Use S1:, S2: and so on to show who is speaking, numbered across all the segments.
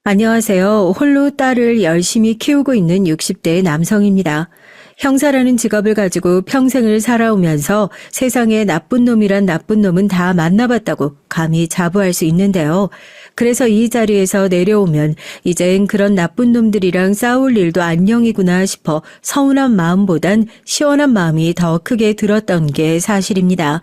S1: 안녕하세요. 홀로 딸을 열심히 키우고 있는 60대 남성입니다. 형사라는 직업을 가지고 평생을 살아오면서 세상에 나쁜 놈이란 나쁜 놈은 다 만나봤다고 감히 자부할 수 있는데요. 그래서 이 자리에서 내려오면 이젠 그런 나쁜 놈들이랑 싸울 일도 안녕이구나 싶어 서운한 마음보단 시원한 마음이 더 크게 들었던 게 사실입니다.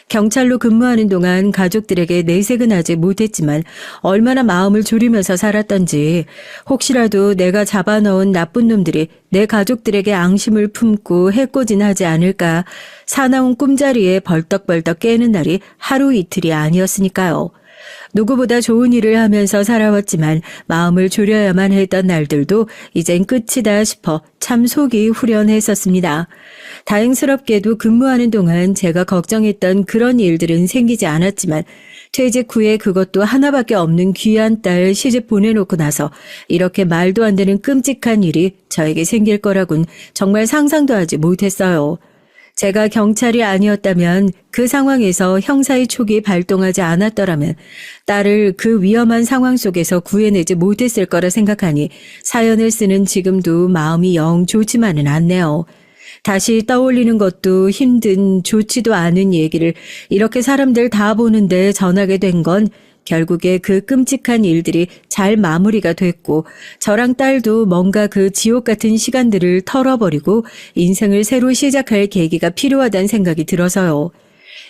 S1: 경찰로 근무하는 동안 가족들에게 내색은 하지 못했지만 얼마나 마음을 졸이면서 살았던지 혹시라도 내가 잡아넣은 나쁜 놈들이 내 가족들에게 앙심을 품고 해코지하지 않을까 사나운 꿈자리에 벌떡벌떡 깨는 날이 하루 이틀이 아니었으니까요. 누구보다 좋은 일을 하면서 살아왔지만 마음을 졸여야만 했던 날들도 이젠 끝이다 싶어 참 속이 후련했었습니다. 다행스럽게도 근무하는 동안 제가 걱정했던 그런 일들은 생기지 않았지만 퇴직 후에 그것도 하나밖에 없는 귀한 딸 시집 보내놓고 나서 이렇게 말도 안 되는 끔찍한 일이 저에게 생길 거라곤 정말 상상도 하지 못했어요. 제가 경찰이 아니었다면 그 상황에서 형사의 촉이 발동하지 않았더라면 딸을 그 위험한 상황 속에서 구해내지 못했을 거라 생각하니 사연을 쓰는 지금도 마음이 영 좋지만은 않네요. 다시 떠올리는 것도 힘든 좋지도 않은 얘기를 이렇게 사람들 다 보는데 전하게 된 건 결국에 그 끔찍한 일들이 잘 마무리가 됐고 저랑 딸도 뭔가 그 지옥 같은 시간들을 털어버리고 인생을 새로 시작할 계기가 필요하다는 생각이 들어서요.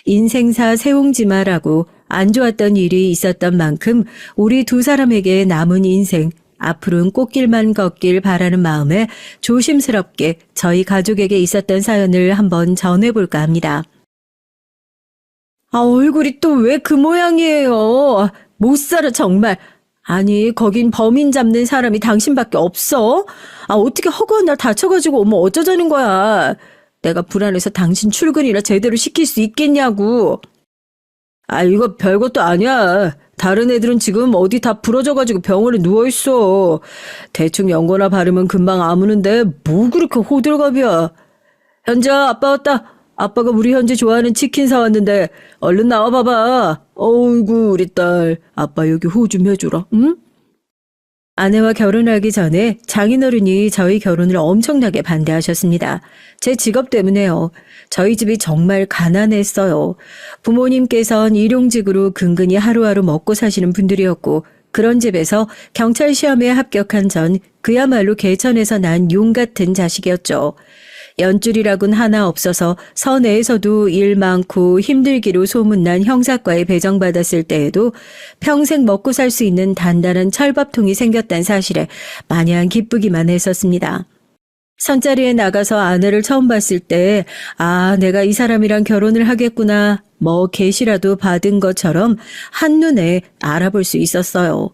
S1: 인생사 세옹지마라고 안 좋았던 일이 있었던 만큼 우리 두 사람에게 남은 인생 앞으로는 꽃길만 걷길 바라는 마음에 조심스럽게 저희 가족에게 있었던 사연을 한번 전해볼까 합니다. 얼굴이 또 왜 그 모양이에요? 못 살아, 정말. 아니, 거긴 범인 잡는 사람이 당신밖에 없어? 어떻게 허구한 날 다쳐가지고 오면 어쩌자는 거야? 내가 불안해서 당신 출근이나 제대로 시킬 수 있겠냐고. 이거 별것도 아니야. 다른 애들은 지금 어디 다 부러져가지고 병원에 누워있어. 대충 연고나 바르면 금방 아무는데 뭐 그렇게 호들갑이야. 현지야, 아빠 왔다. 아빠가 우리 현지 좋아하는 치킨 사왔는데 얼른 나와봐봐. 어이구 우리 딸. 아빠 여기 호 좀 해주라. 응? 아내와 결혼하기 전에 장인어른이 저희 결혼을 엄청나게 반대하셨습니다. 제 직업 때문에요. 저희 집이 정말 가난했어요. 부모님께선 일용직으로 근근히 하루하루 먹고 사시는 분들이었고 그런 집에서 경찰 시험에 합격한 전 그야말로 개천에서 난 용 같은 자식이었죠. 연줄이라곤 하나 없어서 서내에서도 일 많고 힘들기로 소문난 형사과에 배정받았을 때에도 평생 먹고 살 수 있는 단단한 철밥통이 생겼다는 사실에 마냥 기쁘기만 했었습니다. 선자리에 나가서 아내를 처음 봤을 때 내가 이 사람이랑 결혼을 하겠구나 뭐 계시라도 받은 것처럼 한눈에 알아볼 수 있었어요.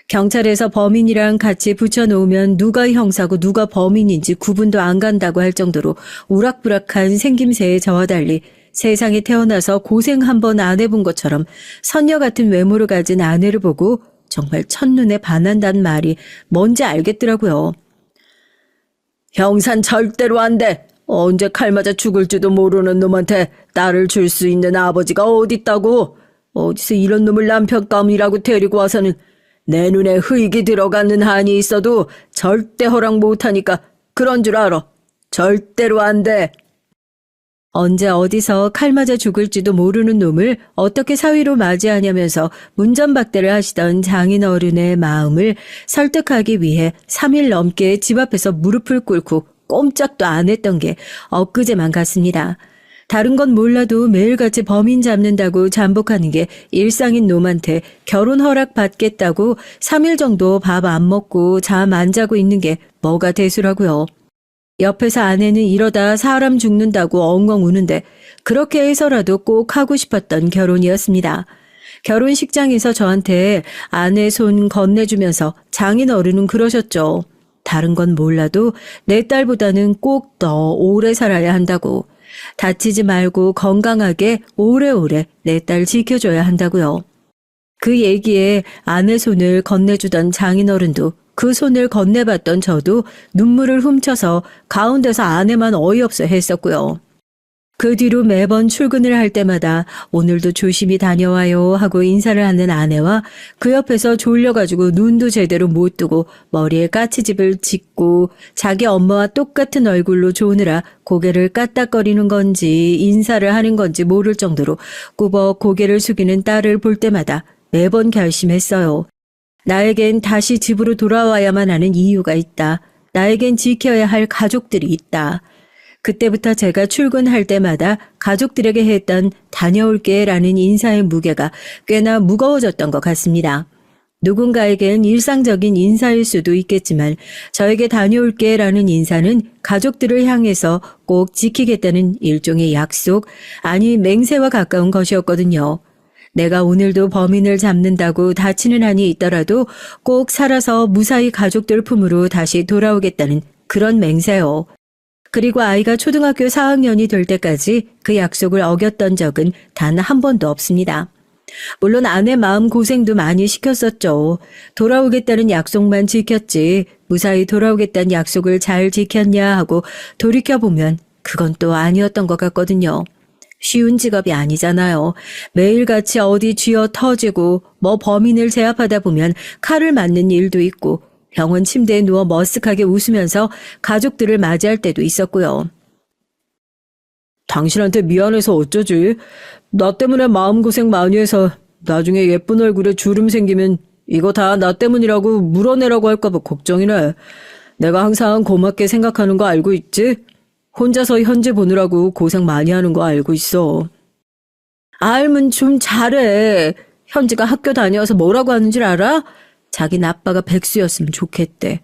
S1: 경찰에서 범인이랑 같이 붙여놓으면 누가 형사고 누가 범인인지 구분도 안 간다고 할 정도로 우락부락한 생김새의 저와 달리 세상에 태어나서 고생 한 번 안 해본 것처럼 선녀 같은 외모를 가진 아내를 보고 정말 첫눈에 반한다는 말이 뭔지 알겠더라고요. 형산 절대로 안 돼. 언제 칼 맞아 죽을지도 모르는 놈한테 딸을 줄 수 있는 아버지가 어딨다고. 어디서 이런 놈을 남편감이라고 데리고 와서는 내 눈에 흙이 들어가는 한이 있어도 절대 허락 못하니까 그런 줄 알아. 절대로 안 돼. 언제 어디서 칼 맞아 죽을지도 모르는 놈을 어떻게 사위로 맞이하냐면서 문전박대를 하시던 장인어른의 마음을 설득하기 위해 3일 넘게 집 앞에서 무릎을 꿇고 꼼짝도 안 했던 게 엊그제만 같습니다. 다른 건 몰라도 매일같이 범인 잡는다고 잠복하는 게 일상인 놈한테 결혼 허락 받겠다고 3일 정도 밥 안 먹고 잠 안 자고 있는 게 뭐가 대수라고요. 옆에서 아내는 이러다 사람 죽는다고 엉엉 우는데 그렇게 해서라도 꼭 하고 싶었던 결혼이었습니다. 결혼식장에서 저한테 아내 손 건네주면서 장인어른은 그러셨죠. 다른 건 몰라도 내 딸보다는 꼭 더 오래 살아야 한다고. 다치지 말고 건강하게 오래오래 내 딸 지켜줘야 한다고요. 그 얘기에 아내 손을 건네주던 장인어른도 그 손을 건네봤던 저도 눈물을 훔쳐서 가운데서 아내만 어이없어 했었고요. 그 뒤로 매번 출근을 할 때마다 오늘도 조심히 다녀와요 하고 인사를 하는 아내와 그 옆에서 졸려가지고 눈도 제대로 못 뜨고 머리에 까치집을 짓고 자기 엄마와 똑같은 얼굴로 조느라 고개를 까딱거리는 건지 인사를 하는 건지 모를 정도로 꾸벅 고개를 숙이는 딸을 볼 때마다 매번 결심했어요. 나에겐 다시 집으로 돌아와야만 하는 이유가 있다. 나에겐 지켜야 할 가족들이 있다. 그때부터 제가 출근할 때마다 가족들에게 했던 다녀올게 라는 인사의 무게가 꽤나 무거워졌던 것 같습니다. 누군가에겐 일상적인 인사일 수도 있겠지만 저에게 다녀올게 라는 인사는 가족들을 향해서 꼭 지키겠다는 일종의 약속, 아니 맹세와 가까운 것이었거든요. 내가 오늘도 범인을 잡는다고 다치는 한이 있더라도 꼭 살아서 무사히 가족들 품으로 다시 돌아오겠다는 그런 맹세요. 그리고 아이가 초등학교 4학년이 될 때까지 그 약속을 어겼던 적은 단 한 번도 없습니다. 물론 아내 마음 고생도 많이 시켰었죠. 돌아오겠다는 약속만 지켰지 무사히 돌아오겠다는 약속을 잘 지켰냐 하고 돌이켜보면 그건 또 아니었던 것 같거든요. 쉬운 직업이 아니잖아요. 매일같이 어디 쥐어 터지고 뭐 범인을 제압하다 보면 칼을 맞는 일도 있고 병원 침대에 누워 머쓱하게 웃으면서 가족들을 맞이할 때도 있었고요. 당신한테 미안해서 어쩌지? 나 때문에 마음고생 많이 해서 나중에 예쁜 얼굴에 주름 생기면 이거 다 나 때문이라고 물어내라고 할까봐 걱정이네. 내가 항상 고맙게 생각하는 거 알고 있지? 혼자서 현지 보느라고 고생 많이 하는 거 알고 있어. 알면 좀 잘해. 현지가 학교 다녀와서 뭐라고 하는 줄 알아? 자긴 아빠가 백수였으면 좋겠대.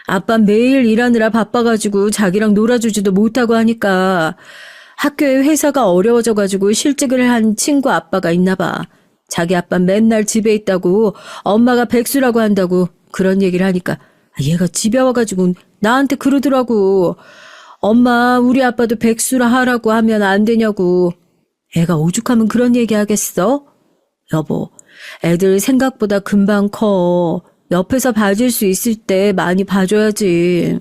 S1: 아빠 매일 일하느라 바빠가지고 자기랑 놀아주지도 못하고 하니까 학교에 회사가 어려워져가지고 실직을 한 친구 아빠가 있나 봐. 자기 아빠 맨날 집에 있다고 엄마가 백수라고 한다고 그런 얘기를 하니까 얘가 집에 와가지고 나한테 그러더라고. 엄마 우리 아빠도 백수라 하라고 하면 안 되냐고. 애가 오죽하면 그런 얘기 하겠어? 여보. 애들 생각보다 금방 커. 옆에서 봐줄 수 있을 때 많이 봐줘야지.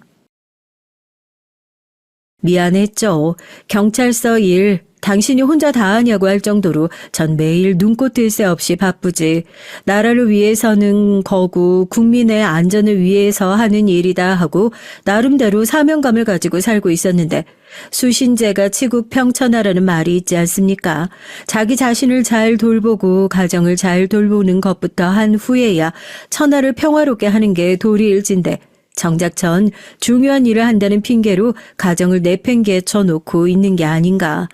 S1: 미안했죠. 경찰서 일 당신이 혼자 다 하냐고 할 정도로 전 매일 눈꽃 뜰 새 없이 바쁘지. 나라를 위해서는 거고 국민의 안전을 위해서 하는 일이다 하고 나름대로 사명감을 가지고 살고 있었는데 수신제가 치국평천하라는 말이 있지 않습니까? 자기 자신을 잘 돌보고 가정을 잘 돌보는 것부터 한 후에야 천하를 평화롭게 하는 게 도리일진데 정작 전 중요한 일을 한다는 핑계로 가정을 내팽개쳐 놓고 있는 게 아닌가.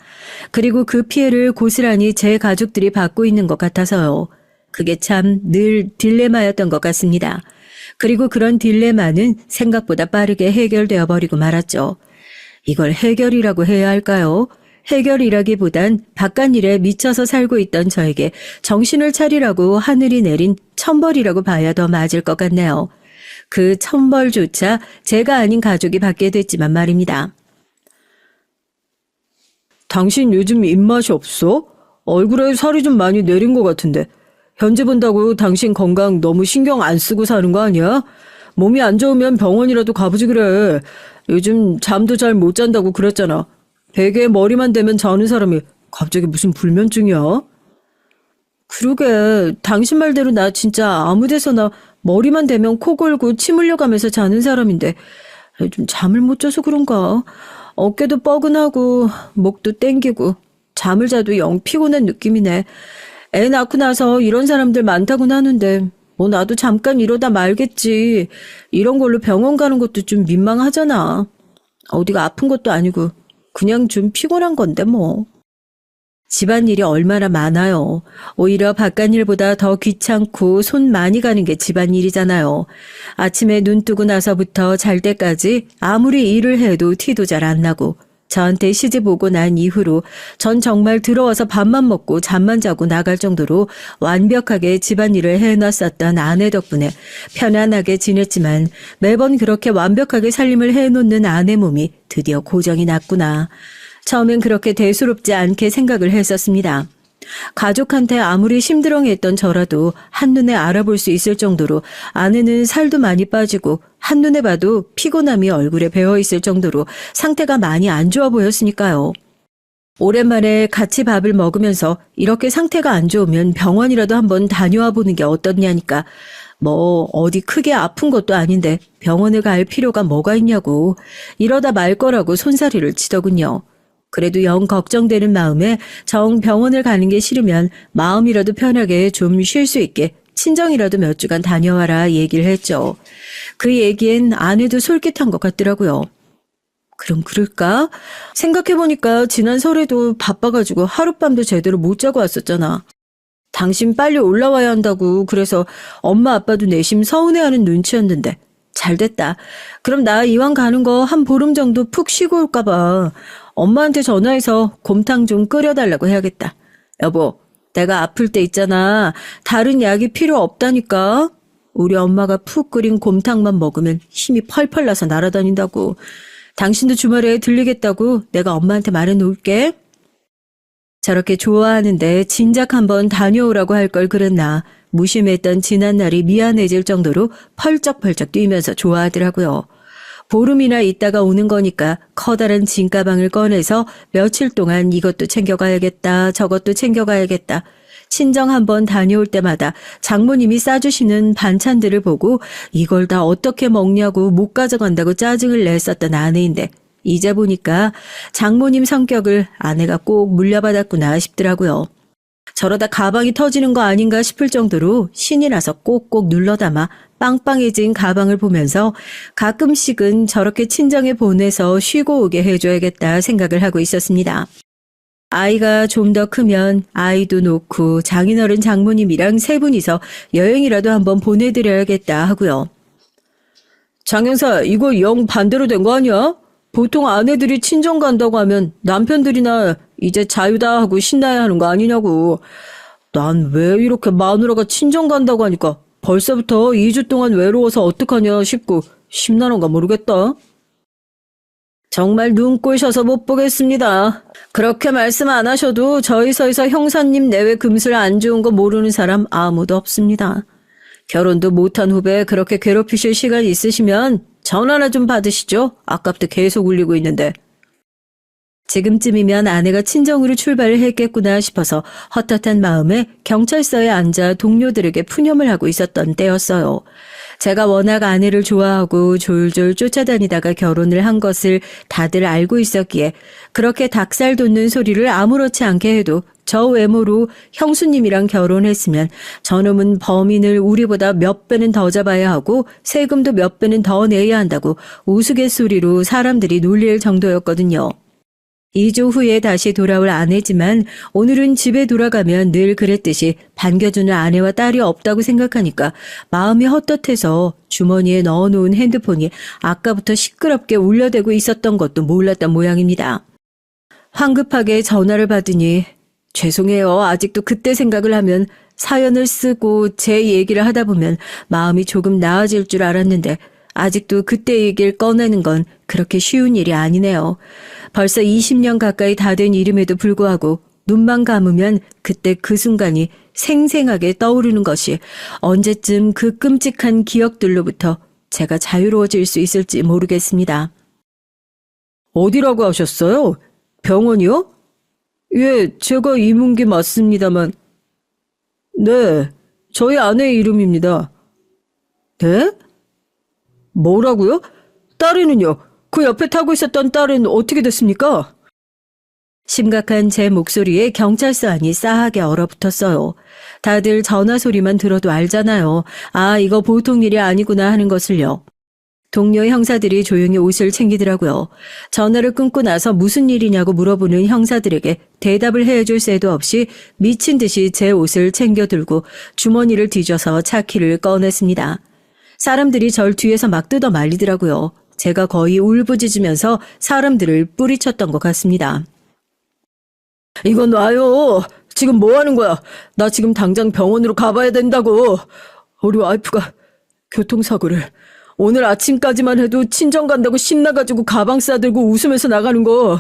S1: 그리고 그 피해를 고스란히 제 가족들이 받고 있는 것 같아서요. 그게 참 늘 딜레마였던 것 같습니다. 그리고 그런 딜레마는 생각보다 빠르게 해결되어 버리고 말았죠. 이걸 해결이라고 해야 할까요? 해결이라기보단 바깥일에 미쳐서 살고 있던 저에게 정신을 차리라고 하늘이 내린 천벌이라고 봐야 더 맞을 것 같네요. 그 천벌조차 제가 아닌 가족이 받게 됐지만 말입니다. 당신 요즘 입맛이 없어? 얼굴에 살이 좀 많이 내린 것 같은데. 현재 본다고 당신 건강 너무 신경 안 쓰고 사는 거 아니야? 몸이 안 좋으면 병원이라도 가보지 그래. 요즘 잠도 잘 못 잔다고 그랬잖아. 베개에 머리만 대면 자는 사람이 갑자기 무슨 불면증이야? 그러게 당신 말대로 나 진짜 아무 데서나 머리만 대면 코 골고 침 흘려가면서 자는 사람인데 좀 잠을 못 자서 그런가? 어깨도 뻐근하고 목도 땡기고 잠을 자도 영 피곤한 느낌이네. 애 낳고 나서 이런 사람들 많다고는 하는데 뭐 나도 잠깐 이러다 말겠지. 이런 걸로 병원 가는 것도 좀 민망하잖아. 어디가 아픈 것도 아니고 그냥 좀 피곤한 건데 뭐. 집안일이 얼마나 많아요. 오히려 바깥일보다 더 귀찮고 손 많이 가는 게 집안일이잖아요. 아침에 눈 뜨고 나서부터 잘 때까지 아무리 일을 해도 티도 잘 안 나고 저한테 시집 오고 난 이후로 전 정말 들어와서 밥만 먹고 잠만 자고 나갈 정도로 완벽하게 집안일을 해놨었던 아내 덕분에 편안하게 지냈지만 매번 그렇게 완벽하게 살림을 해놓는 아내 몸이 드디어 고정이 났구나. 처음엔 그렇게 대수롭지 않게 생각을 했었습니다. 가족한테 아무리 힘들어했던 저라도 한눈에 알아볼 수 있을 정도로 아내는 살도 많이 빠지고 한눈에 봐도 피곤함이 얼굴에 배어있을 정도로 상태가 많이 안 좋아 보였으니까요. 오랜만에 같이 밥을 먹으면서 이렇게 상태가 안 좋으면 병원이라도 한번 다녀와 보는 게 어떻냐니까. 뭐 어디 크게 아픈 것도 아닌데 병원을 갈 필요가 뭐가 있냐고. 이러다 말 거라고 손사리를 치더군요. 그래도 영 걱정되는 마음에 정 병원을 가는 게 싫으면 마음이라도 편하게 좀 쉴 수 있게 친정이라도 몇 주간 다녀와라 얘기를 했죠. 그 얘기엔 아내도 솔깃한 것 같더라고요. 그럼 그럴까? 생각해보니까 지난 설에도 바빠가지고 하룻밤도 제대로 못 자고 왔었잖아. 당신 빨리 올라와야 한다고 그래서 엄마 아빠도 내심 서운해하는 눈치였는데 잘 됐다. 그럼 나 이왕 가는 거 한 보름 정도 푹 쉬고 올까 봐. 엄마한테 전화해서 곰탕 좀 끓여달라고 해야겠다. 여보, 내가 아플 때 있잖아. 다른 약이 필요 없다니까. 우리 엄마가 푹 끓인 곰탕만 먹으면 힘이 펄펄 나서 날아다닌다고. 당신도 주말에 들리겠다고 내가 엄마한테 말해 놓을게. 저렇게 좋아하는데 진작 한번 다녀오라고 할 걸 그랬나. 무심했던 지난날이 미안해질 정도로 펄쩍펄쩍 뛰면서 좋아하더라고요. 보름이나 있다가 오는 거니까 커다란 짐가방을 꺼내서 며칠 동안 이것도 챙겨가야겠다, 저것도 챙겨가야겠다. 친정 한번 다녀올 때마다 장모님이 싸주시는 반찬들을 보고 이걸 다 어떻게 먹냐고 못 가져간다고 짜증을 냈었던 아내인데 이제 보니까 장모님 성격을 아내가 꼭 물려받았구나 싶더라고요. 저러다 가방이 터지는 거 아닌가 싶을 정도로 신이 나서 꼭꼭 눌러담아 빵빵해진 가방을 보면서 가끔씩은 저렇게 친정에 보내서 쉬고 오게 해줘야겠다 생각을 하고 있었습니다. 아이가 좀 더 크면 아이도 놓고 장인어른 장모님이랑 세 분이서 여행이라도 한번 보내드려야겠다 하고요. 장영사, 이거 영 반대로 된 거 아니야? 보통 아내들이 친정 간다고 하면 남편들이나 이제 자유다 하고 신나야 하는 거 아니냐고. 난 왜 이렇게 마누라가 친정 간다고 하니까 벌써부터 2주 동안 외로워서 어떡하냐 싶고 심란한가 모르겠다. 정말 눈 꼬셔서 못 보겠습니다. 그렇게 말씀 안 하셔도 저희 서에서 형사님 내외 금슬 안 좋은 거 모르는 사람 아무도 없습니다. 결혼도 못한 후배 그렇게 괴롭히실 시간 있으시면 전화나 좀 받으시죠. 아깝게 계속 울리고 있는데. 지금쯤이면 아내가 친정으로 출발을 했겠구나 싶어서 헛헛한 마음에 경찰서에 앉아 동료들에게 푸념을 하고 있었던 때였어요. 제가 워낙 아내를 좋아하고 졸졸 쫓아다니다가 결혼을 한 것을 다들 알고 있었기에 그렇게 닭살 돋는 소리를 아무렇지 않게 해도 저 외모로 형수님이랑 결혼했으면 저놈은 범인을 우리보다 몇 배는 더 잡아야 하고 세금도 몇 배는 더 내야 한다고 우스갯소리로 사람들이 놀릴 정도였거든요. 2주 후에 다시 돌아올 아내지만 오늘은 집에 돌아가면 늘 그랬듯이 반겨주는 아내와 딸이 없다고 생각하니까 마음이 헛헛해서 주머니에 넣어놓은 핸드폰이 아까부터 시끄럽게 울려대고 있었던 것도 몰랐던 모양입니다. 황급하게 전화를 받으니 죄송해요. 아직도 그때 생각을 하면 사연을 쓰고 제 얘기를 하다 보면 마음이 조금 나아질 줄 알았는데 아직도 그때 얘기를 꺼내는 건 그렇게 쉬운 일이 아니네요. 벌써 20년 가까이 다 된 일임에도 불구하고 눈만 감으면 그때 그 순간이 생생하게 떠오르는 것이 언제쯤 그 끔찍한 기억들로부터 제가 자유로워질 수 있을지 모르겠습니다. 어디라고 하셨어요? 병원이요? 예, 제가 이문기 맞습니다만. 네, 저희 아내의 이름입니다. 네? 뭐라고요? 딸에는요? 그 옆에 타고 있었던 딸은 어떻게 됐습니까? 심각한 제 목소리에 경찰서 안이 싸하게 얼어붙었어요. 다들 전화 소리만 들어도 알잖아요. 아, 이거 보통 일이 아니구나 하는 것을요. 동료 형사들이 조용히 옷을 챙기더라고요. 전화를 끊고 나서 무슨 일이냐고 물어보는 형사들에게 대답을 해줄 새도 없이 미친 듯이 제 옷을 챙겨 들고 주머니를 뒤져서 차키를 꺼냈습니다. 사람들이 절 뒤에서 막 뜯어 말리더라고요. 제가 거의 울부짖으면서 사람들을 뿌리쳤던 것 같습니다. 이건 놔요. 지금 뭐 하는 거야? 나 지금 당장 병원으로 가봐야 된다고. 우리 와이프가 교통사고를 오늘 아침까지만 해도 친정 간다고 신나가지고 가방 싸들고 웃으면서 나가는 거.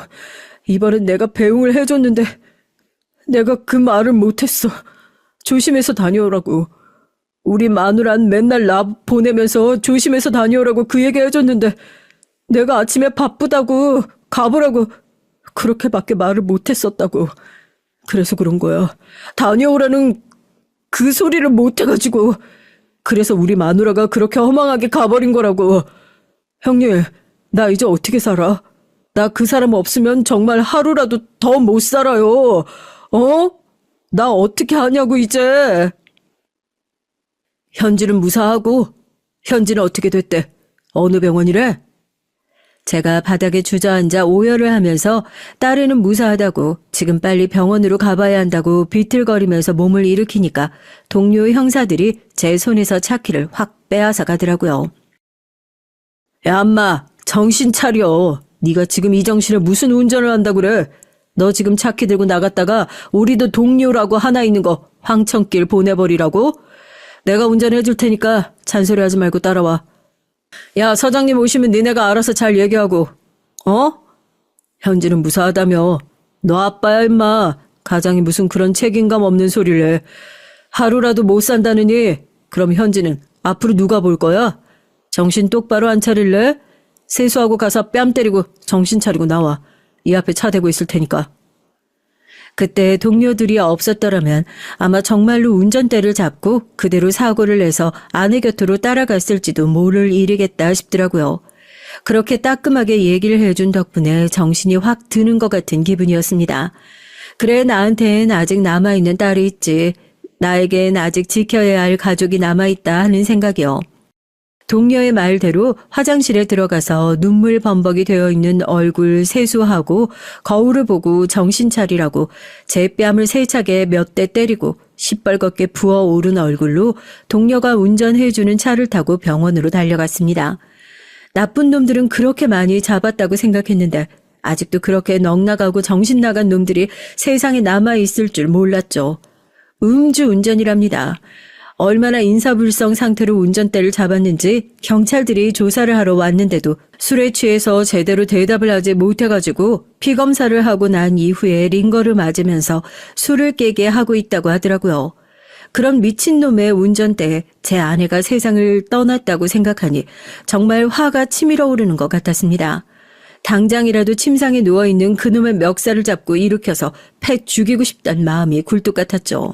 S1: 이번엔 내가 배웅을 해줬는데 내가 그 말을 못했어. 조심해서 다녀오라고. 우리 마누란 맨날 나 보내면서 조심해서 다녀오라고 그 얘기 해줬는데 내가 아침에 바쁘다고 가보라고
S2: 그렇게밖에 말을 못했었다고. 그래서 그런 거야. 다녀오라는 그 소리를 못해가지고. 그래서 우리 마누라가 그렇게 허망하게 가버린 거라고. 형님, 나 이제 어떻게 살아? 나 그 사람 없으면 정말 하루라도 더 못 살아요. 어? 나 어떻게 하냐고 이제. 현지는 무사하고. 현지는 어떻게 됐대? 어느 병원이래?
S1: 제가 바닥에 주저앉아 오열을 하면서 딸애는 무사하다고 지금 빨리 병원으로 가봐야 한다고 비틀거리면서 몸을 일으키니까 동료 형사들이 제 손에서 차키를 확 빼앗아 가더라고요.
S2: 야, 엄마, 정신 차려. 네가 지금 이 정신에 무슨 운전을 한다 그래? 너 지금 차키 들고 나갔다가 우리도 동료라고 하나 있는 거 황천길 보내버리라고? 내가 운전해 줄 테니까 잔소리하지 말고 따라와. 야, 서장님 오시면 니네가 알아서 잘 얘기하고. 어? 현지는 무사하다며. 너 아빠야 임마. 가장이 무슨 그런 책임감 없는 소리를 해. 하루라도 못 산다느니 그럼 현지는 앞으로 누가 볼 거야? 정신 똑바로 안 차릴래? 세수하고 가서 뺨 때리고 정신 차리고 나와. 이 앞에 차 대고 있을 테니까.
S1: 그때 동료들이 없었더라면 아마 정말로 운전대를 잡고 그대로 사고를 내서 아내 곁으로 따라갔을지도 모를 일이겠다 싶더라고요. 그렇게 따끔하게 얘기를 해준 덕분에 정신이 확 드는 것 같은 기분이었습니다. 그래, 나한텐 아직 남아있는 딸이 있지. 나에겐 아직 지켜야 할 가족이 남아있다 하는 생각이요. 동료의 말대로 화장실에 들어가서 눈물 범벅이 되어 있는 얼굴 세수하고 거울을 보고 정신 차리라고 제 뺨을 세차게 몇 대 때리고 시뻘겋게 부어오른 얼굴로 동료가 운전해주는 차를 타고 병원으로 달려갔습니다. 나쁜 놈들은 그렇게 많이 잡았다고 생각했는데 아직도 그렇게 넉나가고 정신 나간 놈들이 세상에 남아있을 줄 몰랐죠. 음주운전이랍니다. 얼마나 인사불성 상태로 운전대를 잡았는지 경찰들이 조사를 하러 왔는데도 술에 취해서 제대로 대답을 하지 못해가지고 피검사를 하고 난 이후에 링거를 맞으면서 술을 깨게 하고 있다고 하더라고요. 그런 미친놈의 운전대에 제 아내가 세상을 떠났다고 생각하니 정말 화가 치밀어 오르는 것 같았습니다. 당장이라도 침상에 누워있는 그놈의 멱살을 잡고 일으켜서 패 죽이고 싶다는 마음이 굴뚝 같았죠.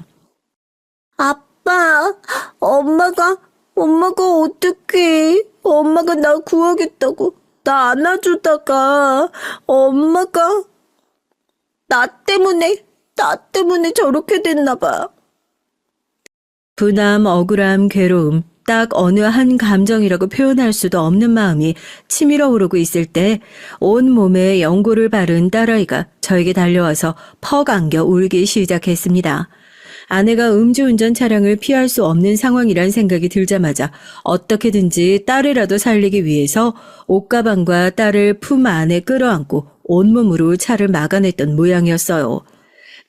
S3: 아빠, 엄마가 어떡해. 엄마가 나 구하겠다고 나 안아주다가 엄마가 나 때문에 저렇게 됐나 봐.
S1: 분함, 억울함, 괴로움, 딱 어느 한 감정이라고 표현할 수도 없는 마음이 치밀어 오르고 있을 때 온 몸에 연고를 바른 딸아이가 저에게 달려와서 퍽 안겨 울기 시작했습니다. 아내가 음주운전 차량을 피할 수 없는 상황이란 생각이 들자마자 어떻게든지 딸이라도 살리기 위해서 옷가방과 딸을 품 안에 끌어안고 온몸으로 차를 막아냈던 모양이었어요.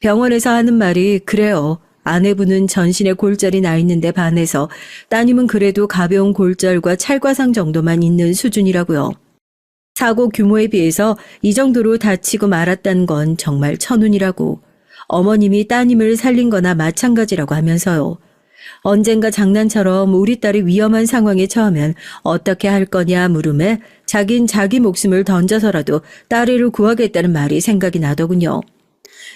S1: 병원에서 하는 말이 그래요. 아내분은 전신에 골절이 나 있는데 반해서 따님은 그래도 가벼운 골절과 찰과상 정도만 있는 수준이라고요. 사고 규모에 비해서 이 정도로 다치고 말았다는 건 정말 천운이라고. 어머님이 따님을 살린 거나 마찬가지라고 하면서요. 언젠가 장난처럼 우리 딸이 위험한 상황에 처하면 어떻게 할 거냐 물음에 자긴 자기 목숨을 던져서라도 딸애를 구하겠다는 말이 생각이 나더군요.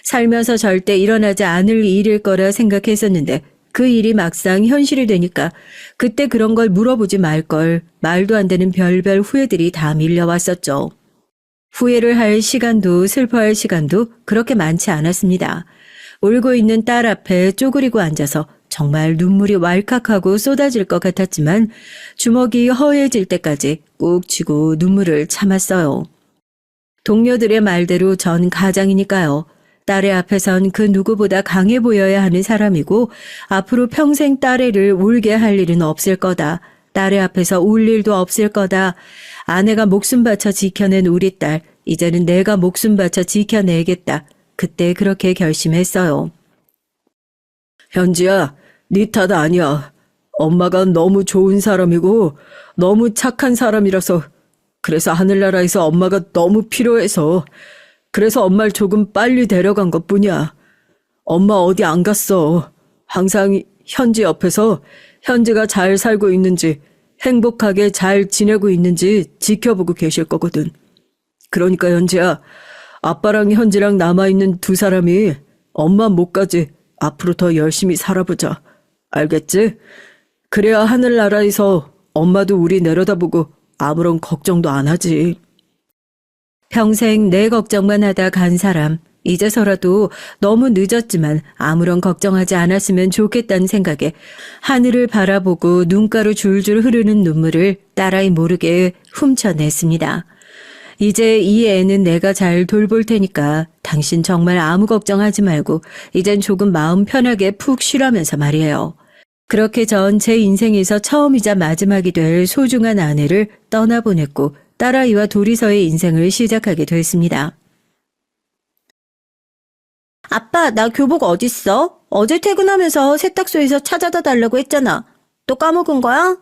S1: 살면서 절대 일어나지 않을 일일 거라 생각했었는데 그 일이 막상 현실이 되니까 그때 그런 걸 물어보지 말걸 말도 안 되는 별별 후회들이 다 밀려왔었죠. 후회를 할 시간도 슬퍼할 시간도 그렇게 많지 않았습니다. 울고 있는 딸 앞에 쪼그리고 앉아서 정말 눈물이 왈칵하고 쏟아질 것 같았지만 주먹이 허해질 때까지 꾹 쥐고 눈물을 참았어요. 동료들의 말대로 전 가장이니까요. 딸의 앞에선 그 누구보다 강해 보여야 하는 사람이고 앞으로 평생 딸애를 울게 할 일은 없을 거다. 딸의 앞에서 울 일도 없을 거다. 아내가 목숨 바쳐 지켜낸 우리 딸, 이제는 내가 목숨 바쳐 지켜내겠다. 그때 그렇게 결심했어요.
S2: 현지야, 네 탓 아니야. 엄마가 너무 좋은 사람이고 너무 착한 사람이라서 그래서 하늘나라에서 엄마가 너무 필요해서 그래서 엄마를 조금 빨리 데려간 것뿐이야. 엄마 어디 안 갔어. 항상 현지 옆에서 현지가 잘 살고 있는지 행복하게 잘 지내고 있는지 지켜보고 계실 거거든. 그러니까 현지야, 아빠랑 현지랑 남아있는 두 사람이 엄마 못까지 앞으로 더 열심히 살아보자. 알겠지? 그래야 하늘나라에서 엄마도 우리 내려다보고 아무런 걱정도 안 하지.
S1: 평생 내 걱정만 하다 간 사람, 이제서라도 너무 늦었지만 아무런 걱정하지 않았으면 좋겠다는 생각에 하늘을 바라보고 눈가로 줄줄 흐르는 눈물을 딸아이 모르게 훔쳐냈습니다. 이제 이 애는 내가 잘 돌볼 테니까 당신 정말 아무 걱정하지 말고 이젠 조금 마음 편하게 푹 쉬라면서 말이에요. 그렇게 전 제 인생에서 처음이자 마지막이 될 소중한 아내를 떠나보냈고 딸아이와 둘이서의 인생을 시작하게 됐습니다.
S3: 아빠, 나 교복 어딨어? 어제 퇴근하면서 세탁소에서 찾아다 달라고 했잖아. 또 까먹은 거야?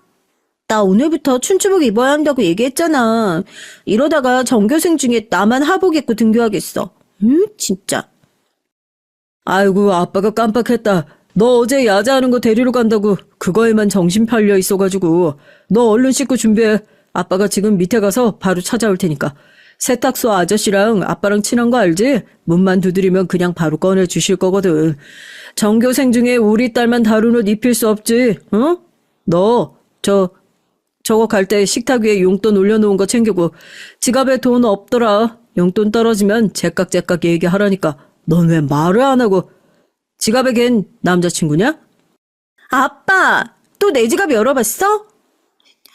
S3: 나 오늘부터 춘추복 입어야 한다고 얘기했잖아. 이러다가 전교생 중에 나만 하복 입고 등교하겠어. 진짜.
S2: 아이고, 아빠가 깜빡했다. 너 어제 야자하는 거 데리러 간다고 그거에만 정신 팔려 있어가지고 너 얼른 씻고 준비해. 아빠가 지금 밑에 가서 바로 찾아올 테니까. 세탁소 아저씨랑 아빠랑 친한 거 알지? 문만 두드리면 그냥 바로 꺼내주실 거거든. 전교생 중에 우리 딸만 다른 옷 입힐 수 없지, 어? 너 저거 갈 때 식탁 위에 용돈 올려놓은 거 챙기고 지갑에 돈 없더라. 용돈 떨어지면 제깍제깍 얘기하라니까. 넌 왜 말을 안 하고. 지갑에 걘 남자친구냐?
S3: 아빠, 또 내 지갑 열어봤어?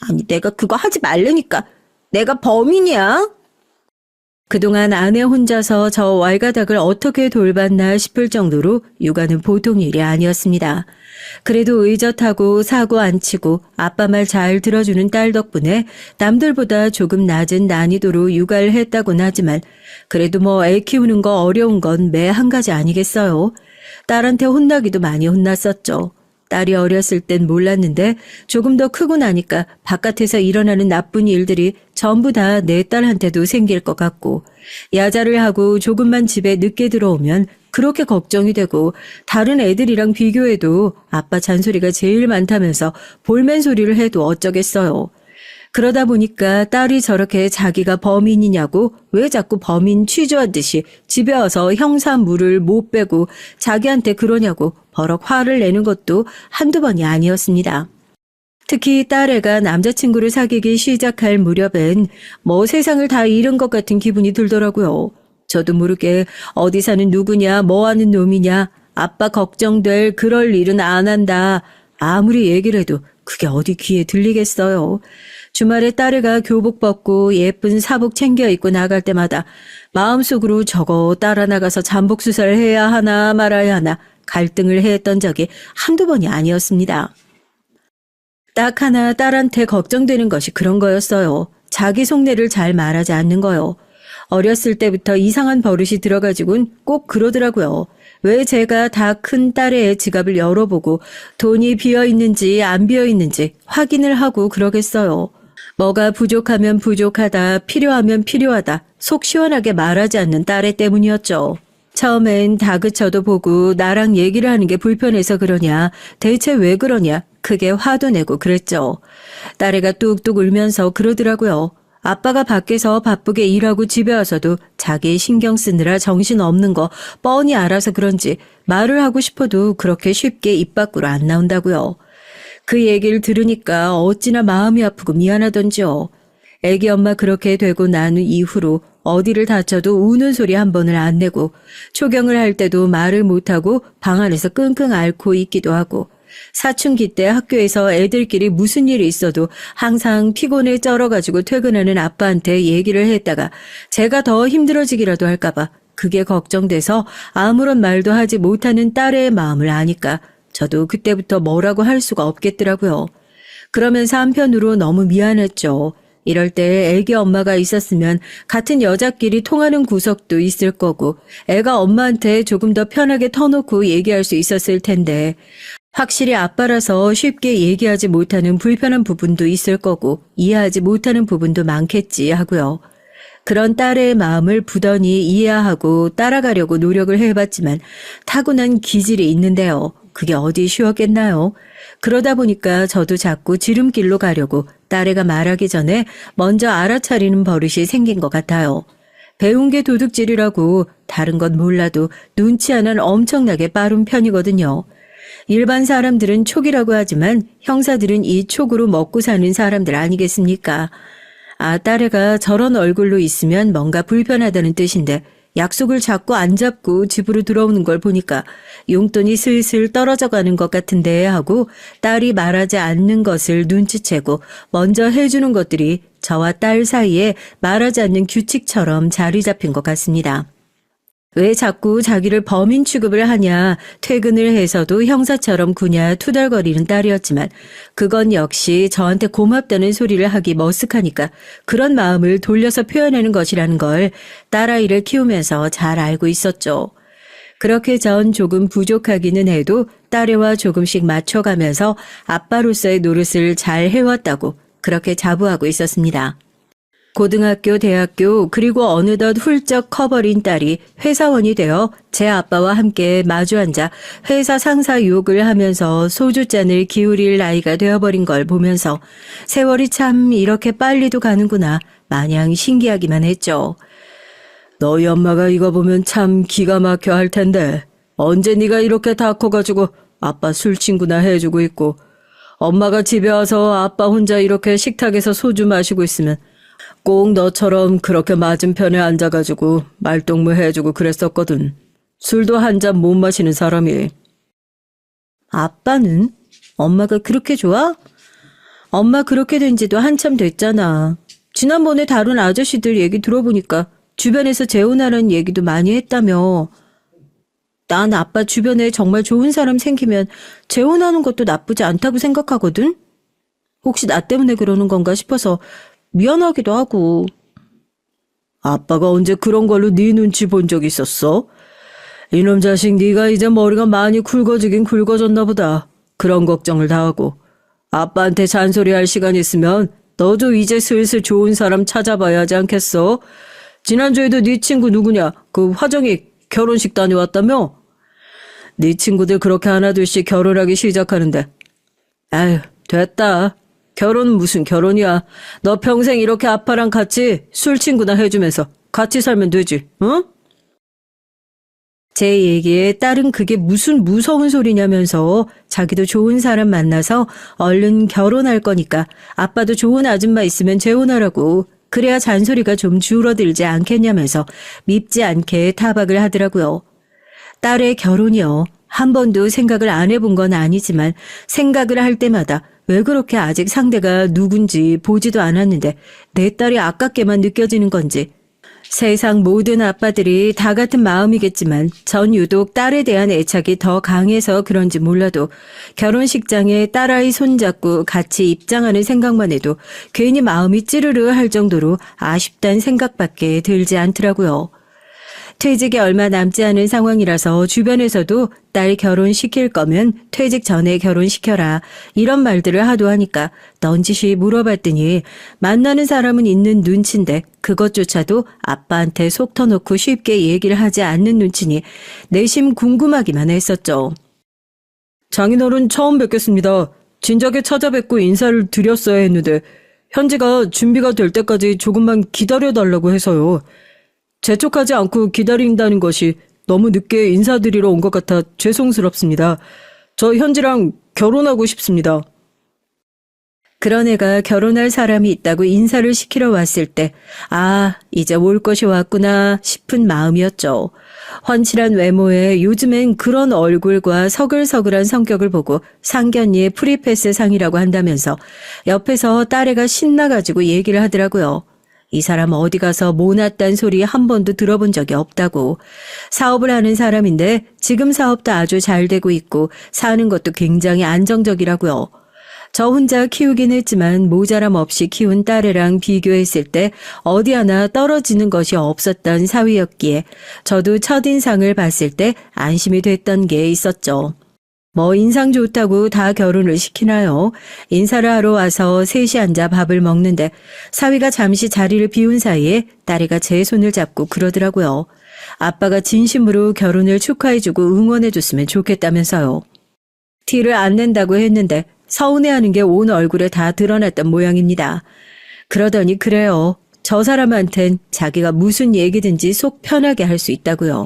S3: 아니, 내가 그거 하지 말라니까. 내가 범인이야?
S1: 그동안 아내 혼자서 저 왈가닥을 어떻게 돌봤나 싶을 정도로 육아는 보통 일이 아니었습니다. 그래도 의젓하고 사고 안 치고 아빠 말 잘 들어주는 딸 덕분에 남들보다 조금 낮은 난이도로 육아를 했다곤 하지만 그래도 뭐 애 키우는 거 어려운 건 매 한 가지 아니겠어요. 딸한테 혼나기도 많이 혼났었죠. 딸이 어렸을 땐 몰랐는데 조금 더 크고 나니까 바깥에서 일어나는 나쁜 일들이 전부 다 내 딸한테도 생길 것 같고 야자를 하고 조금만 집에 늦게 들어오면 그렇게 걱정이 되고 다른 애들이랑 비교해도 아빠 잔소리가 제일 많다면서 볼멘 소리를 해도 어쩌겠어요. 그러다 보니까 딸이 저렇게 자기가 범인이냐고 왜 자꾸 범인 취조하듯이 집에 와서 형사 물을 못 빼고 자기한테 그러냐고 버럭 화를 내는 것도 한두 번이 아니었습니다. 특히 딸애가 남자친구를 사귀기 시작할 무렵엔 뭐 세상을 다 잃은 것 같은 기분이 들더라고요. 저도 모르게 어디 사는 누구냐, 뭐 하는 놈이냐, 아빠 걱정될 그럴 일은 안 한다. 아무리 얘기를 해도 그게 어디 귀에 들리겠어요. 주말에 딸애가 교복 벗고 예쁜 사복 챙겨 입고 나갈 때마다 마음속으로 저거 따라 나가서 잠복 수사를 해야 하나 말아야 하나 갈등을 했던 적이 한두 번이 아니었습니다. 딱 하나 딸한테 걱정되는 것이 그런 거였어요. 자기 속내를 잘 말하지 않는 거요. 어렸을 때부터 이상한 버릇이 들어가지고는 꼭 그러더라고요. 왜 제가 다 큰 딸의 지갑을 열어보고 돈이 비어있는지 안 비어있는지 확인을 하고 그러겠어요. 뭐가 부족하면 부족하다, 필요하면 필요하다, 속 시원하게 말하지 않는 딸애 때문이었죠. 처음엔 다그쳐도 보고 나랑 얘기를 하는 게 불편해서 그러냐, 대체 왜 그러냐, 크게 화도 내고 그랬죠. 딸애가 뚝뚝 울면서 그러더라고요. 아빠가 밖에서 바쁘게 일하고 집에 와서도 자기 신경 쓰느라 정신 없는 거 뻔히 알아서 그런지 말을 하고 싶어도 그렇게 쉽게 입 밖으로 안 나온다고요. 그 얘기를 들으니까 어찌나 마음이 아프고 미안하던지요. 애기 엄마 그렇게 되고 난 이후로 어디를 다쳐도 우는 소리 한 번을 안 내고 초경을 할 때도 말을 못하고 방 안에서 끙끙 앓고 있기도 하고 사춘기 때 학교에서 애들끼리 무슨 일이 있어도 항상 피곤에 쩔어가지고 퇴근하는 아빠한테 얘기를 했다가 제가 더 힘들어지기라도 할까봐 그게 걱정돼서 아무런 말도 하지 못하는 딸의 마음을 아니까 저도 그때부터 뭐라고 할 수가 없겠더라고요. 그러면서 한편으로 너무 미안했죠. 이럴 때 애기 엄마가 있었으면 같은 여자끼리 통하는 구석도 있을 거고 애가 엄마한테 조금 더 편하게 터놓고 얘기할 수 있었을 텐데 확실히 아빠라서 쉽게 얘기하지 못하는 불편한 부분도 있을 거고 이해하지 못하는 부분도 많겠지 하고요. 그런 딸의 마음을 부단히 이해하고 따라가려고 노력을 해봤지만 타고난 기질이 있는데요. 그게 어디 쉬웠겠나요? 그러다 보니까 저도 자꾸 지름길로 가려고 딸애가 말하기 전에 먼저 알아차리는 버릇이 생긴 것 같아요. 배운 게 도둑질이라고 다른 건 몰라도 눈치 하나는 엄청나게 빠른 편이거든요. 일반 사람들은 촉이라고 하지만 형사들은 이 촉으로 먹고 사는 사람들 아니겠습니까? 아, 딸애가 저런 얼굴로 있으면 뭔가 불편하다는 뜻인데 약속을 자꾸 안 잡고 집으로 들어오는 걸 보니까 용돈이 슬슬 떨어져 가는 것 같은데 하고 딸이 말하지 않는 것을 눈치채고 먼저 해주는 것들이 저와 딸 사이에 말하지 않는 규칙처럼 자리 잡힌 것 같습니다. 왜 자꾸 자기를 범인 취급을 하냐, 퇴근을 해서도 형사처럼 구냐 투덜거리는 딸이었지만 그건 역시 저한테 고맙다는 소리를 하기 머쓱하니까 그런 마음을 돌려서 표현하는 것이라는 걸 딸아이를 키우면서 잘 알고 있었죠. 그렇게 전 조금 부족하기는 해도 딸애와 조금씩 맞춰가면서 아빠로서의 노릇을 잘 해왔다고 그렇게 자부하고 있었습니다. 고등학교, 대학교, 그리고 어느덧 훌쩍 커버린 딸이 회사원이 되어 제 아빠와 함께 마주 앉아 회사 상사 욕을 하면서 소주잔을 기울일 나이가 되어버린 걸 보면서 세월이 참 이렇게 빨리도 가는구나 마냥 신기하기만 했죠.
S2: 너희 엄마가 이거 보면 참 기가 막혀 할 텐데 언제 네가 이렇게 다 커가지고 아빠 술친구나 해주고 있고 엄마가 집에 와서 아빠 혼자 이렇게 식탁에서 소주 마시고 있으면 꼭 너처럼 그렇게 맞은편에 앉아가지고 말동무 해주고 그랬었거든. 술도 한 잔 못 마시는 사람이.
S3: 아빠는? 엄마가 그렇게 좋아? 엄마 그렇게 된 지도 한참 됐잖아. 지난번에 다른 아저씨들 얘기 들어보니까 주변에서 재혼하라는 얘기도 많이 했다며. 난 아빠 주변에 정말 좋은 사람 생기면 재혼하는 것도 나쁘지 않다고 생각하거든? 혹시 나 때문에 그러는 건가 싶어서 미안하기도 하고.
S2: 아빠가 언제 그런 걸로 네 눈치 본 적 있었어? 이놈 자식 네가 이제 머리가 많이 굵어지긴 굵어졌나 보다. 그런 걱정을 다 하고. 아빠한테 잔소리할 시간 있으면 너도 이제 슬슬 좋은 사람 찾아봐야 하지 않겠어? 지난주에도 네 친구 누구냐? 그 화정이 결혼식 다녀왔다며? 네 친구들 그렇게 하나둘씩 결혼하기 시작하는데. 아휴, 됐다. 결혼은 무슨 결혼이야. 너 평생 이렇게 아빠랑 같이 술 친구나 해주면서 같이 살면 되지, 응?
S1: 제 얘기에 딸은 그게 무슨 무서운 소리냐면서 자기도 좋은 사람 만나서 얼른 결혼할 거니까 아빠도 좋은 아줌마 있으면 재혼하라고 그래야 잔소리가 좀 줄어들지 않겠냐면서 밉지 않게 타박을 하더라고요. 딸의 결혼이요. 한 번도 생각을 안 해본 건 아니지만 생각을 할 때마다 왜 그렇게 아직 상대가 누군지 보지도 않았는데 내 딸이 아깝게만 느껴지는 건지. 세상 모든 아빠들이 다 같은 마음이겠지만 전 유독 딸에 대한 애착이 더 강해서 그런지 몰라도 결혼식장에 딸아이 손잡고 같이 입장하는 생각만 해도 괜히 마음이 찌르르 할 정도로 아쉽다는 생각밖에 들지 않더라고요. 퇴직이 얼마 남지 않은 상황이라서 주변에서도 딸 결혼시킬 거면 퇴직 전에 결혼시켜라 이런 말들을 하도 하니까 넌지시 물어봤더니 만나는 사람은 있는 눈치인데 그것조차도 아빠한테 속 터놓고 쉽게 얘기를 하지 않는 눈치니 내심 궁금하기만 했었죠.
S2: 장인어른 처음 뵙겠습니다. 진작에 찾아뵙고 인사를 드렸어야 했는데 현지가 준비가 될 때까지 조금만 기다려달라고 해서요. 재촉하지 않고 기다린다는 것이 너무 늦게 인사드리러 온 것 같아 죄송스럽습니다. 저 현지랑 결혼하고 싶습니다.
S1: 그런 애가 결혼할 사람이 있다고 인사를 시키러 왔을 때 아, 이제 올 것이 왔구나 싶은 마음이었죠. 훤칠한 외모에 요즘엔 그런 얼굴과 서글서글한 성격을 보고 상견례 프리패스 상이라고 한다면서 옆에서 딸애가 신나가지고 얘기를 하더라고요. 이 사람 어디 가서 모났단 소리 한 번도 들어본 적이 없다고. 사업을 하는 사람인데 지금 사업도 아주 잘 되고 있고 사는 것도 굉장히 안정적이라고요. 저 혼자 키우긴 했지만 모자람 없이 키운 딸애랑 비교했을 때 어디 하나 떨어지는 것이 없었던 사위였기에 저도 첫인상을 봤을 때 안심이 됐던 게 있었죠. 뭐 인상 좋다고 다 결혼을 시키나요? 인사를 하러 와서 셋이 앉아 밥을 먹는데 사위가 잠시 자리를 비운 사이에 딸애가 제 손을 잡고 그러더라고요. 아빠가 진심으로 결혼을 축하해주고 응원해줬으면 좋겠다면서요. 티를 안 낸다고 했는데 서운해하는 게 온 얼굴에 다 드러났던 모양입니다. 그러더니 그래요. 저 사람한텐 자기가 무슨 얘기든지 속 편하게 할 수 있다고요.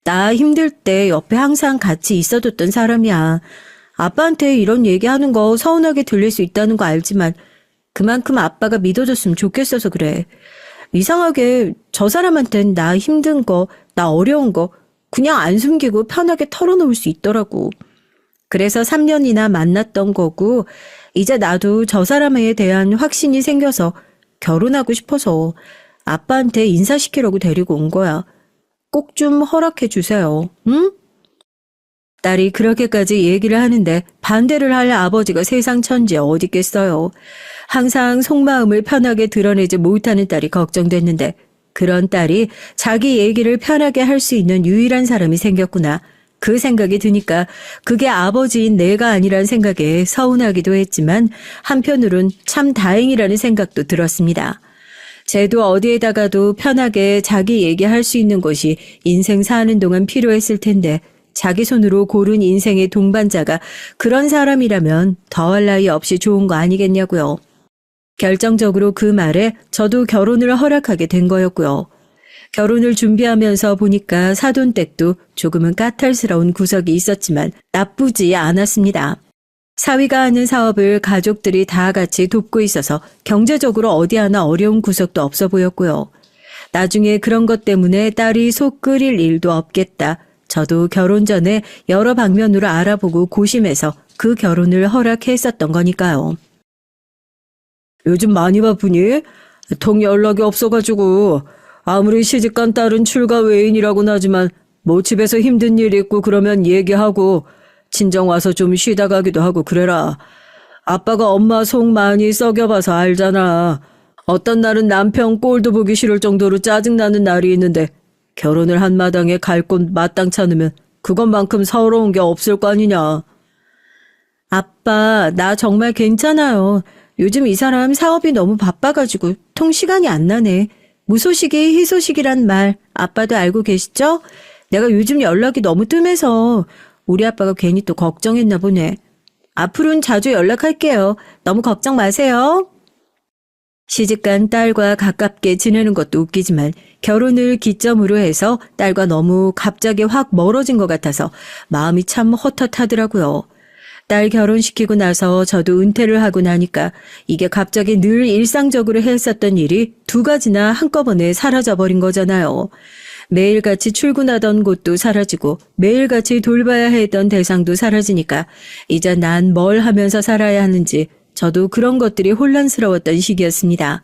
S1: 나 힘들 때 옆에 항상 같이 있어줬던 사람이야. 아빠한테 이런 얘기하는 거 서운하게 들릴 수 있다는 거 알지만 그만큼 아빠가 믿어줬으면 좋겠어서 그래. 이상하게 저 사람한텐 나 힘든 거, 나 어려운 거 그냥 안 숨기고 편하게 털어놓을 수 있더라고. 그래서 3년이나 만났던 거고 이제 나도 저 사람에 대한 확신이 생겨서 결혼하고 싶어서 아빠한테 인사시키려고 데리고 온 거야. 꼭 좀 허락해 주세요. 응? 딸이 그렇게까지 얘기를 하는데 반대를 할 아버지가 세상 천지에 어디 있겠어요. 항상 속마음을 편하게 드러내지 못하는 딸이 걱정됐는데 그런 딸이 자기 얘기를 편하게 할 수 있는 유일한 사람이 생겼구나. 그 생각이 드니까 그게 아버지인 내가 아니란 생각에 서운하기도 했지만 한편으론 참 다행이라는 생각도 들었습니다. 쟤도 어디에다가도 편하게 자기 얘기할 수 있는 곳이 인생 사는 동안 필요했을 텐데 자기 손으로 고른 인생의 동반자가 그런 사람이라면 더할 나위 없이 좋은 거 아니겠냐고요. 결정적으로 그 말에 저도 결혼을 허락하게 된 거였고요. 결혼을 준비하면서 보니까 사돈댁도 조금은 까탈스러운 구석이 있었지만 나쁘지 않았습니다. 사위가 하는 사업을 가족들이 다 같이 돕고 있어서 경제적으로 어디 하나 어려운 구석도 없어 보였고요. 나중에 그런 것 때문에 딸이 속 끓일 일도 없겠다. 저도 결혼 전에 여러 방면으로 알아보고 고심해서 그 결혼을 허락했었던 거니까요.
S2: 요즘 많이 바쁘니? 통 연락이 없어가지고 아무리 시집간 딸은 출가 외인이라고는 하지만 뭐 집에서 힘든 일 있고 그러면 얘기하고 친정 와서 좀 쉬다 가기도 하고 그래라. 아빠가 엄마 속 많이 썩여봐서 알잖아. 어떤 날은 남편 꼴도 보기 싫을 정도로 짜증나는 날이 있는데 결혼을 한 마당에 갈 곳 마땅치 않으면 그것만큼 서러운 게 없을 거 아니냐.
S1: 아빠, 나 정말 괜찮아요. 요즘 이 사람 사업이 너무 바빠가지고 통 시간이 안 나네. 무소식이 희소식이란 말 아빠도 알고 계시죠? 내가 요즘 연락이 너무 뜸해서 우리 아빠가 괜히 또 걱정했나 보네. 앞으로는 자주 연락할게요. 너무 걱정 마세요. 시집간 딸과 가깝게 지내는 것도 웃기지만 결혼을 기점으로 해서 딸과 너무 갑자기 확 멀어진 것 같아서 마음이 참 헛헛하더라고요. 딸 결혼시키고 나서 저도 은퇴를 하고 나니까 이게 갑자기 늘 일상적으로 했었던 일이 두 가지나 한꺼번에 사라져버린 거잖아요. 매일같이 출근하던 곳도 사라지고 매일같이 돌봐야 했던 대상도 사라지니까 이제 난 뭘 하면서 살아야 하는지 저도 그런 것들이 혼란스러웠던 시기였습니다.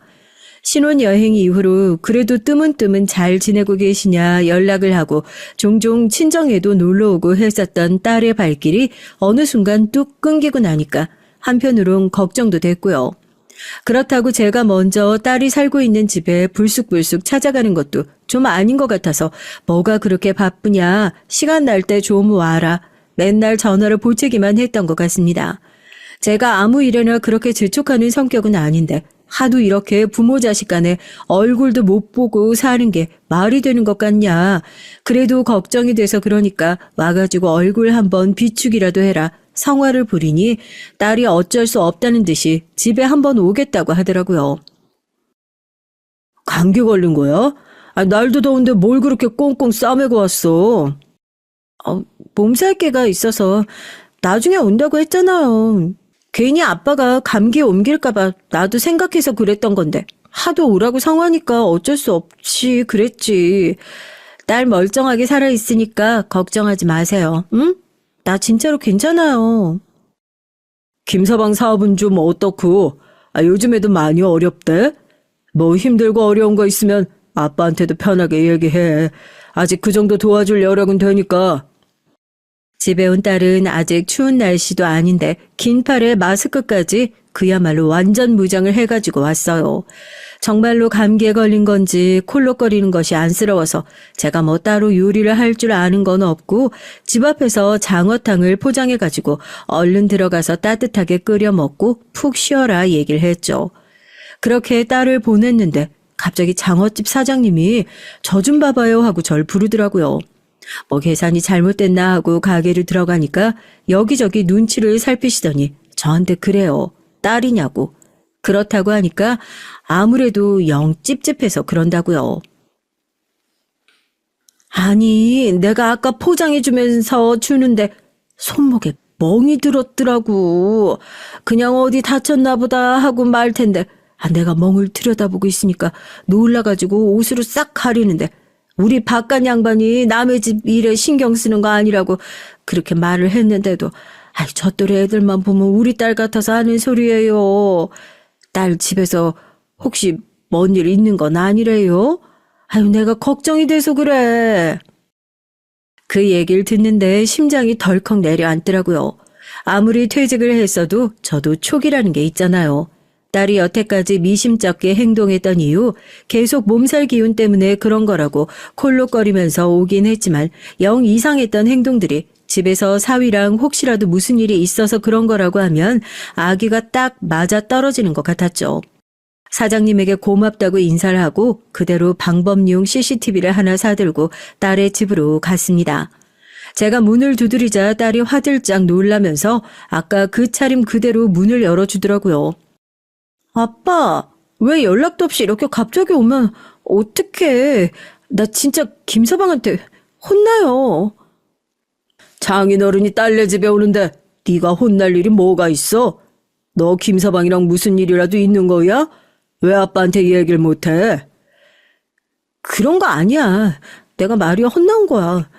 S1: 신혼여행 이후로 그래도 뜨문뜨문 잘 지내고 계시냐 연락을 하고 종종 친정에도 놀러오고 했었던 딸의 발길이 어느 순간 뚝 끊기고 나니까 한편으론 걱정도 됐고요. 그렇다고 제가 먼저 딸이 살고 있는 집에 불쑥불쑥 찾아가는 것도 좀 아닌 것 같아서 뭐가 그렇게 바쁘냐, 시간 날 때 좀 와라, 맨날 전화를 보채기만 했던 것 같습니다. 제가 아무 일에나 그렇게 재촉하는 성격은 아닌데 하도 이렇게 부모 자식 간에 얼굴도 못 보고 사는 게 말이 되는 것 같냐. 그래도 걱정이 돼서 그러니까 와가지고 얼굴 한번 비추기라도 해라. 성화를 부리니 딸이 어쩔 수 없다는 듯이 집에 한번 오겠다고 하더라고요.
S2: 감기 걸린 거야? 날도 더운데 뭘 그렇게 꽁꽁 싸매고 왔어?
S1: 몸살개가 있어서 나중에 온다고 했잖아요. 괜히 아빠가 감기에 옮길까봐 나도 생각해서 그랬던 건데 하도 오라고 성화니까 어쩔 수 없이 그랬지. 딸 멀쩡하게 살아있으니까 걱정하지 마세요. 응? 나 진짜로 괜찮아요.
S2: 김서방 사업은 좀 어떻고? 요즘에도 많이 어렵대? 뭐 힘들고 어려운 거 있으면 아빠한테도 편하게 얘기해. 아직 그 정도 도와줄 여력은 되니까.
S1: 집에 온 딸은 아직 추운 날씨도 아닌데 긴 팔에 마스크까지 그야말로 완전 무장을 해가지고 왔어요. 정말로 감기에 걸린 건지 콜록거리는 것이 안쓰러워서 제가 뭐 따로 요리를 할 줄 아는 건 없고 집 앞에서 장어탕을 포장해가지고 얼른 들어가서 따뜻하게 끓여 먹고 푹 쉬어라 얘기를 했죠. 그렇게 딸을 보냈는데 갑자기 장어집 사장님이 저 좀 봐봐요 하고 절 부르더라고요. 뭐 계산이 잘못됐나 하고 가게를 들어가니까 여기저기 눈치를 살피시더니 저한테 그래요. 딸이냐고. 그렇다고 하니까 아무래도 영 찝찝해서 그런다고요.
S2: 아니, 내가 아까 포장해주면서 주는데 손목에 멍이 들었더라고. 그냥 어디 다쳤나 보다 하고 말 텐데 내가 멍을 들여다보고 있으니까 놀라가지고 옷으로 싹 가리는데 우리 바깥 양반이 남의 집 일에 신경 쓰는 거 아니라고 그렇게 말을 했는데도 저 또래 애들만 보면 우리 딸 같아서 하는 소리예요. 딸 집에서 혹시 뭔 일 있는 건 아니래요? 내가 걱정이 돼서 그래.
S1: 그 얘기를 듣는데 심장이 덜컥 내려앉더라고요. 아무리 퇴직을 했어도 저도 촉이라는 게 있잖아요. 딸이 여태까지 미심쩍게 행동했던 이유 계속 몸살 기운 때문에 그런 거라고 콜록거리면서 오긴 했지만 영 이상했던 행동들이 집에서 사위랑 혹시라도 무슨 일이 있어서 그런 거라고 하면 아기가 딱 맞아 떨어지는 것 같았죠. 사장님에게 고맙다고 인사를 하고 그대로 방범용 CCTV를 하나 사들고 딸의 집으로 갔습니다. 제가 문을 두드리자 딸이 화들짝 놀라면서 아까 그 차림 그대로 문을 열어주더라고요.
S2: 아빠, 왜 연락도 없이 이렇게 갑자기 오면 어떡해. 나 진짜 김서방한테 혼나요. 장인어른이 딸네 집에 오는데 네가 혼날 일이 뭐가 있어? 너 김서방이랑 무슨 일이라도 있는 거야? 왜 아빠한테 얘기를 못해? 그런 거 아니야. 내가 말이 혼나온 거야.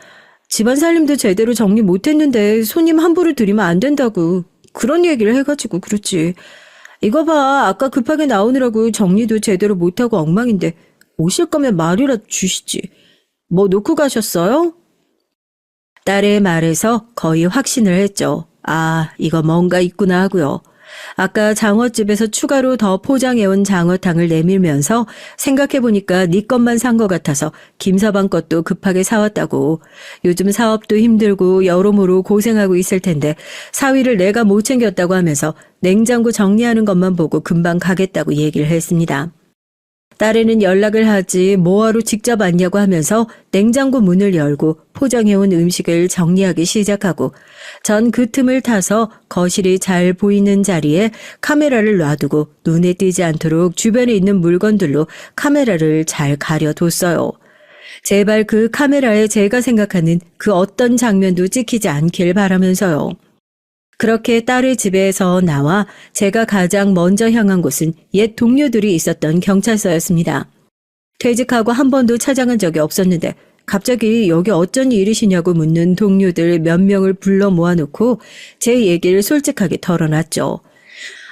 S2: 집안 살림도 제대로 정리 못했는데 손님 함부로 들이면 안 된다고. 그런 얘기를 해가지고 그렇지. 이거 봐. 아까 급하게 나오느라고 정리도 제대로 못하고 엉망인데 오실 거면 말이라도 주시지. 뭐 놓고 가셨어요?
S1: 딸의 말에서 거의 확신을 했죠. 이거 뭔가 있구나 하고요. 아까 장어집에서 추가로 더 포장해온 장어탕을 내밀면서 생각해보니까 네 것만 산 것 같아서 김서방 것도 급하게 사왔다고. 요즘 사업도 힘들고 여러모로 고생하고 있을 텐데 사위를 내가 못 챙겼다고 하면서 냉장고 정리하는 것만 보고 금방 가겠다고 얘기를 했습니다. 딸에는 연락을 하지 뭐하러 직접 왔냐고 하면서 냉장고 문을 열고 포장해온 음식을 정리하기 시작하고 전 그 틈을 타서 거실이 잘 보이는 자리에 카메라를 놔두고 눈에 띄지 않도록 주변에 있는 물건들로 카메라를 잘 가려뒀어요. 제발 그 카메라에 제가 생각하는 그 어떤 장면도 찍히지 않길 바라면서요. 그렇게 딸의 집에서 나와 제가 가장 먼저 향한 곳은 옛 동료들이 있었던 경찰서였습니다. 퇴직하고 한 번도 찾아간 적이 없었는데 갑자기 여기 어쩐 일이시냐고 묻는 동료들 몇 명을 불러 모아놓고 제 얘기를 솔직하게 털어놨죠.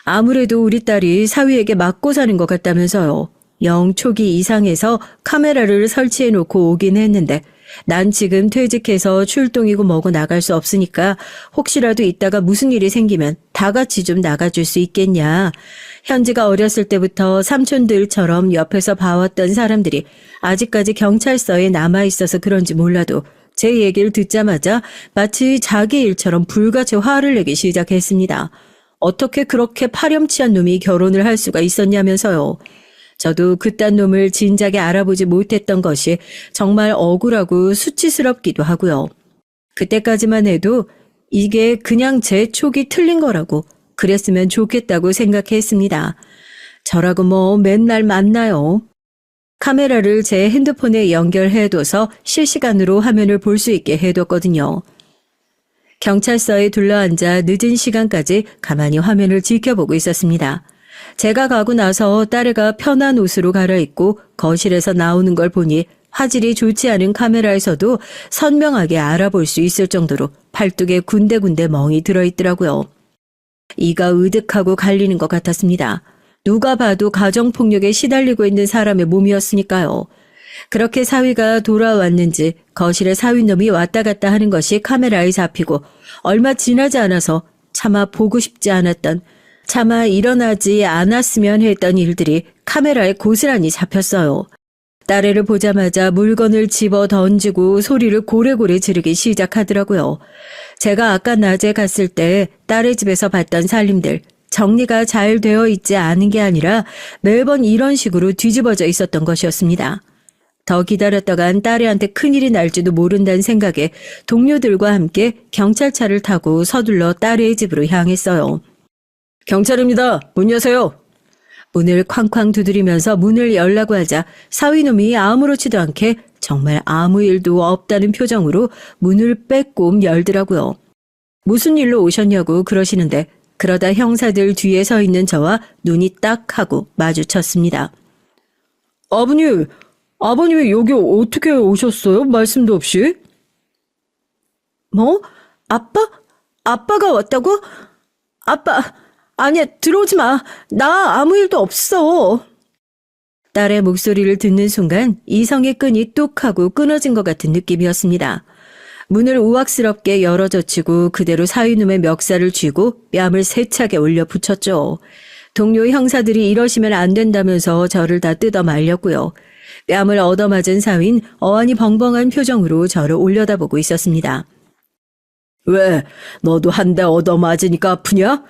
S1: 아무래도 우리 딸이 사위에게 맞고 사는 것 같다면서요. 영 초기 이상해서 카메라를 설치해놓고 오긴 했는데 난 지금 퇴직해서 출동이고 뭐고 나갈 수 없으니까 혹시라도 이따가 무슨 일이 생기면 다 같이 좀 나가줄 수 있겠냐. 현지가 어렸을 때부터 삼촌들처럼 옆에서 봐왔던 사람들이 아직까지 경찰서에 남아있어서 그런지 몰라도 제 얘기를 듣자마자 마치 자기 일처럼 불같이 화를 내기 시작했습니다. 어떻게 그렇게 파렴치한 놈이 결혼을 할 수가 있었냐면서요. 저도 그딴 놈을 진작에 알아보지 못했던 것이 정말 억울하고 수치스럽기도 하고요. 그때까지만 해도 이게 그냥 제 촉이 틀린 거라고 그랬으면 좋겠다고 생각했습니다. 저라고 뭐 맨날 만나요. 카메라를 제 핸드폰에 연결해둬서 실시간으로 화면을 볼 수 있게 해뒀거든요. 경찰서에 둘러앉아 늦은 시간까지 가만히 화면을 지켜보고 있었습니다. 제가 가고 나서 딸애가 편한 옷으로 갈아입고 거실에서 나오는 걸 보니 화질이 좋지 않은 카메라에서도 선명하게 알아볼 수 있을 정도로 팔뚝에 군데군데 멍이 들어있더라고요. 이가 으득하고 갈리는 것 같았습니다. 누가 봐도 가정폭력에 시달리고 있는 사람의 몸이었으니까요. 그렇게 사위가 돌아왔는지 거실에 사위놈이 왔다 갔다 하는 것이 카메라에 잡히고 얼마 지나지 않아서 차마 보고 싶지 않았던 차마 일어나지 않았으면 했던 일들이 카메라에 고스란히 잡혔어요. 딸애를 보자마자 물건을 집어 던지고 소리를 고래고래 지르기 시작하더라고요. 제가 아까 낮에 갔을 때 딸의 집에서 봤던 살림들, 정리가 잘 되어 있지 않은 게 아니라 매번 이런 식으로 뒤집어져 있었던 것이었습니다. 더 기다렸다간 딸애한테 큰일이 날지도 모른다는 생각에 동료들과 함께 경찰차를 타고 서둘러 딸애의 집으로 향했어요. 경찰입니다. 문 여세요. 문을 쾅쾅 두드리면서 문을 열라고 하자 사위놈이 아무렇지도 않게 정말 아무 일도 없다는 표정으로 문을 빼꼼 열더라고요. 무슨 일로 오셨냐고 그러시는데 그러다 형사들 뒤에 서 있는 저와 눈이 딱 하고 마주쳤습니다. 아버님 여기 어떻게 오셨어요? 말씀도 없이?
S3: 뭐? 아빠가 왔다고? 아빠, 아니야, 들어오지 마. 나 아무 일도 없어.
S1: 딸의 목소리를 듣는 순간 이성의 끈이 뚝 하고 끊어진 것 같은 느낌이었습니다. 문을 우악스럽게 열어젖히고 그대로 사위놈의 멱살을 쥐고 뺨을 세차게 올려 붙였죠. 동료 형사들이 이러시면 안 된다면서 저를 다 뜯어 말렸고요. 뺨을 얻어맞은 사위는 어안이 벙벙한 표정으로 저를 올려다보고 있었습니다.
S2: 왜? 너도 한 대 얻어맞으니까 아프냐?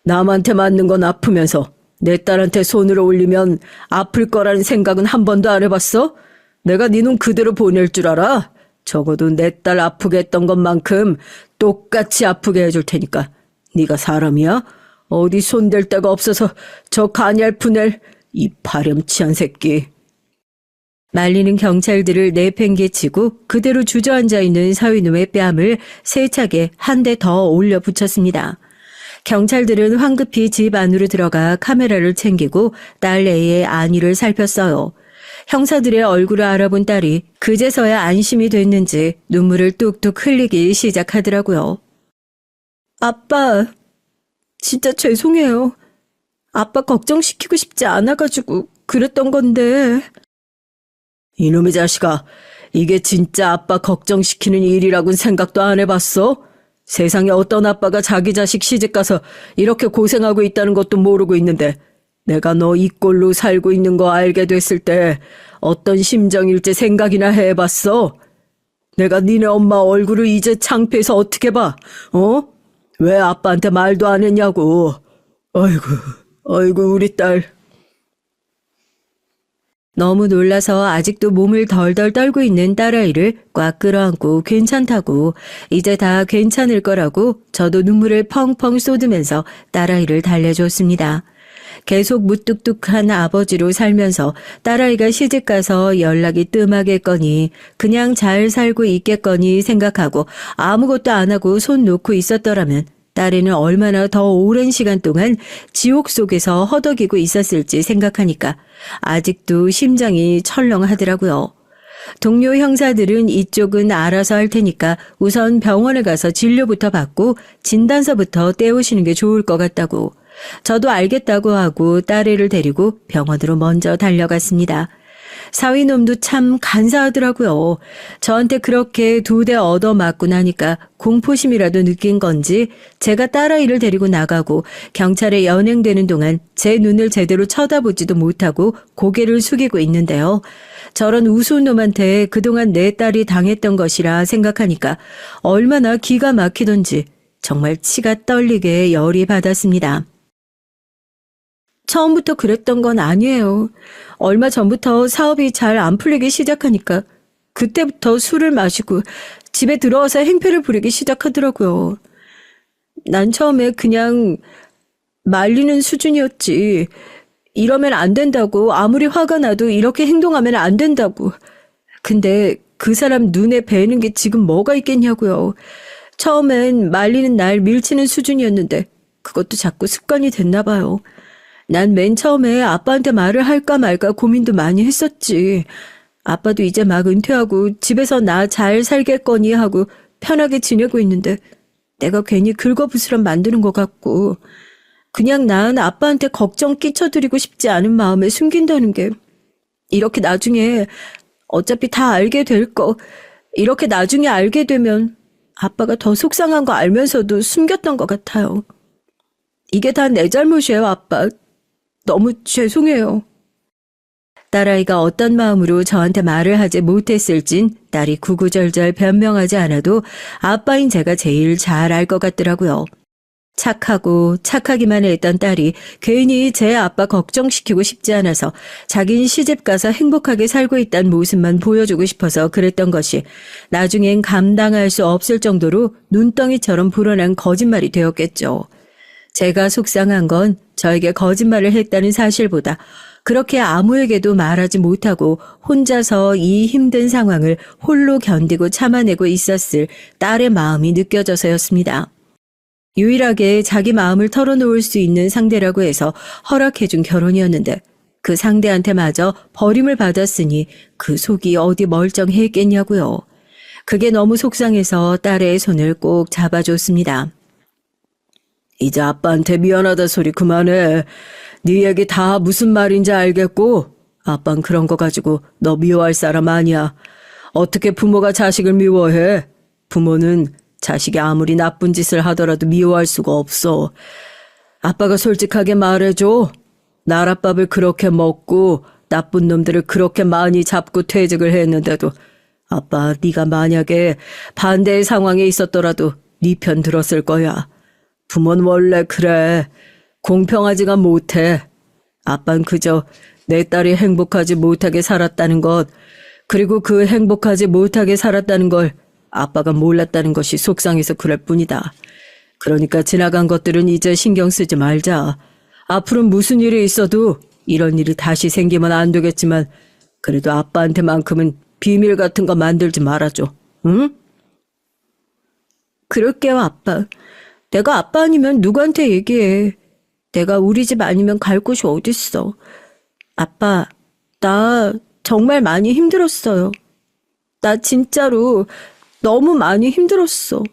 S2: 남한테 맞는 건 아프면서 내 딸한테 손을 올리면 아플 거라는 생각은 한 번도 안 해봤어? 내가 네 놈 그대로 보낼 줄 알아? 적어도 내 딸 아프게 했던 것만큼 똑같이 아프게 해줄 테니까. 네가 사람이야? 어디 손댈 데가 없어서 저 가냘픈 애, 이 파렴치한 새끼.
S1: 말리는 경찰들을 내팽개치고 그대로 주저앉아 있는 사위놈의 뺨을 세차게 한 대 더 올려 붙였습니다. 경찰들은 황급히 집 안으로 들어가 카메라를 챙기고 딸 A의 안위를 살폈어요. 형사들의 얼굴을 알아본 딸이 그제서야 안심이 됐는지 눈물을 뚝뚝 흘리기 시작하더라고요.
S3: 아빠, 진짜 죄송해요. 아빠 걱정시키고 싶지 않아가지고 그랬던 건데.
S2: 이놈의 자식아, 이게 진짜 아빠 걱정시키는 일이라고는 생각도 안 해봤어? 세상에 어떤 아빠가 자기 자식 시집가서 이렇게 고생하고 있다는 것도 모르고 있는데 내가 너 이 꼴로 살고 있는 거 알게 됐을 때 어떤 심정일지 생각이나 해봤어? 내가 니네 엄마 얼굴을 이제 창피해서 어떻게 봐? 왜 아빠한테 말도 안 했냐고. 아이고 우리 딸.
S1: 너무 놀라서 아직도 몸을 덜덜 떨고 있는 딸아이를 꽉 끌어안고 괜찮다고 이제 다 괜찮을 거라고 저도 눈물을 펑펑 쏟으면서 딸아이를 달래줬습니다. 계속 무뚝뚝한 아버지로 살면서 딸아이가 시집가서 연락이 뜸하겠거니 그냥 잘 살고 있겠거니 생각하고 아무것도 안 하고 손 놓고 있었더라면 딸애는 얼마나 더 오랜 시간 동안 지옥 속에서 허덕이고 있었을지 생각하니까 아직도 심장이 철렁하더라고요. 동료 형사들은 이쪽은 알아서 할 테니까 우선 병원에 가서 진료부터 받고 진단서부터 떼오시는 게 좋을 것 같다고. 저도 알겠다고 하고 딸애를 데리고 병원으로 먼저 달려갔습니다. 사위놈도 참 간사하더라고요. 저한테 그렇게 2대 얻어맞고 나니까 공포심이라도 느낀 건지 제가 딸아이를 데리고 나가고 경찰에 연행되는 동안 제 눈을 제대로 쳐다보지도 못하고 고개를 숙이고 있는데요. 저런 우스운 놈한테 그동안 내 딸이 당했던 것이라 생각하니까 얼마나 기가 막히던지 정말 치가 떨리게 열이 받았습니다.
S3: 처음부터 그랬던 건 아니에요. 얼마 전부터 사업이 잘 안 풀리기 시작하니까 그때부터 술을 마시고 집에 들어와서 행패를 부리기 시작하더라고요. 난 처음에 그냥 말리는 수준이었지. 이러면 안 된다고, 아무리 화가 나도 이렇게 행동하면 안 된다고. 근데 그 사람 눈에 뵈는 게 지금 뭐가 있겠냐고요. 처음엔 말리는 날 밀치는 수준이었는데 그것도 자꾸 습관이 됐나 봐요. 난 맨 처음에 아빠한테 말을 할까 말까 고민도 많이 했었지. 아빠도 이제 막 은퇴하고 집에서 나 잘 살겠거니 하고 편하게 지내고 있는데 내가 괜히 긁어부스럼 만드는 것 같고 그냥 난 아빠한테 걱정 끼쳐드리고 싶지 않은 마음에 숨긴다는 게 이렇게 나중에 어차피 다 알게 될 거 이렇게 나중에 알게 되면 아빠가 더 속상한 거 알면서도 숨겼던 것 같아요. 이게 다 내 잘못이에요, 아빠. 너무 죄송해요.
S1: 딸아이가 어떤 마음으로 저한테 말을 하지 못했을진 딸이 구구절절 변명하지 않아도 아빠인 제가 제일 잘 알 것 같더라고요. 착하고 착하기만 했던 딸이 괜히 제 아빠 걱정시키고 싶지 않아서 자긴 시집가서 행복하게 살고 있다는 모습만 보여주고 싶어서 그랬던 것이 나중엔 감당할 수 없을 정도로 눈덩이처럼 불어난 거짓말이 되었겠죠. 제가 속상한 건 저에게 거짓말을 했다는 사실보다 그렇게 아무에게도 말하지 못하고 혼자서 이 힘든 상황을 홀로 견디고 참아내고 있었을 딸의 마음이 느껴져서였습니다. 유일하게 자기 마음을 털어놓을 수 있는 상대라고 해서 허락해준 결혼이었는데 그 상대한테마저 버림을 받았으니 그 속이 어디 멀쩡했겠냐고요. 그게 너무 속상해서 딸의 손을 꼭 잡아줬습니다.
S2: 이제 아빠한테 미안하다 소리 그만해. 네 얘기 다 무슨 말인지 알겠고 아빤 그런 거 가지고 너 미워할 사람 아니야. 어떻게 부모가 자식을 미워해? 부모는 자식이 아무리 나쁜 짓을 하더라도 미워할 수가 없어. 아빠가 솔직하게 말해줘. 나랏밥을 그렇게 먹고 나쁜 놈들을 그렇게 많이 잡고 퇴직을 했는데도 아빠 네가 만약에 반대의 상황에 있었더라도 네 편 들었을 거야. 부모는 원래 그래. 공평하지가 못해. 아빤 그저 내 딸이 행복하지 못하게 살았다는 것, 그리고 그 행복하지 못하게 살았다는 걸 아빠가 몰랐다는 것이 속상해서 그럴 뿐이다. 그러니까 지나간 것들은 이제 신경 쓰지 말자. 앞으로 무슨 일이 있어도 이런 일이 다시 생기면 안 되겠지만 그래도 아빠한테만큼은 비밀 같은 거 만들지 말아줘. 응?
S3: 그럴게요, 아빠. 내가 아빠 아니면 누구한테 얘기해. 내가 우리 집 아니면 갈 곳이 어딨어. 아빠, 나 정말 많이 힘들었어요. 나 진짜로 너무 많이 힘들었어.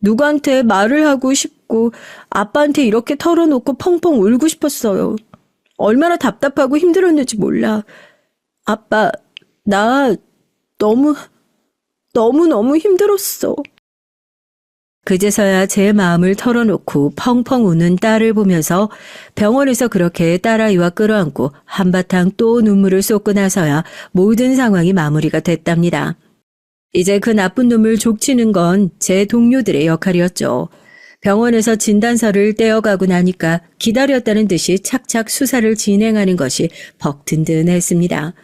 S3: 누구한테 말을 하고 싶고 아빠한테 이렇게 털어놓고 펑펑 울고 싶었어요. 얼마나 답답하고 힘들었는지 몰라. 아빠, 나 너무 힘들었어.
S1: 그제서야 제 마음을 털어놓고 펑펑 우는 딸을 보면서 병원에서 그렇게 딸아이와 끌어안고 한바탕 또 눈물을 쏟고 나서야 모든 상황이 마무리가 됐답니다. 이제 그 나쁜 놈을 족치는 건 제 동료들의 역할이었죠. 병원에서 진단서를 떼어가고 나니까 기다렸다는 듯이 착착 수사를 진행하는 것이 벅 든든했습니다.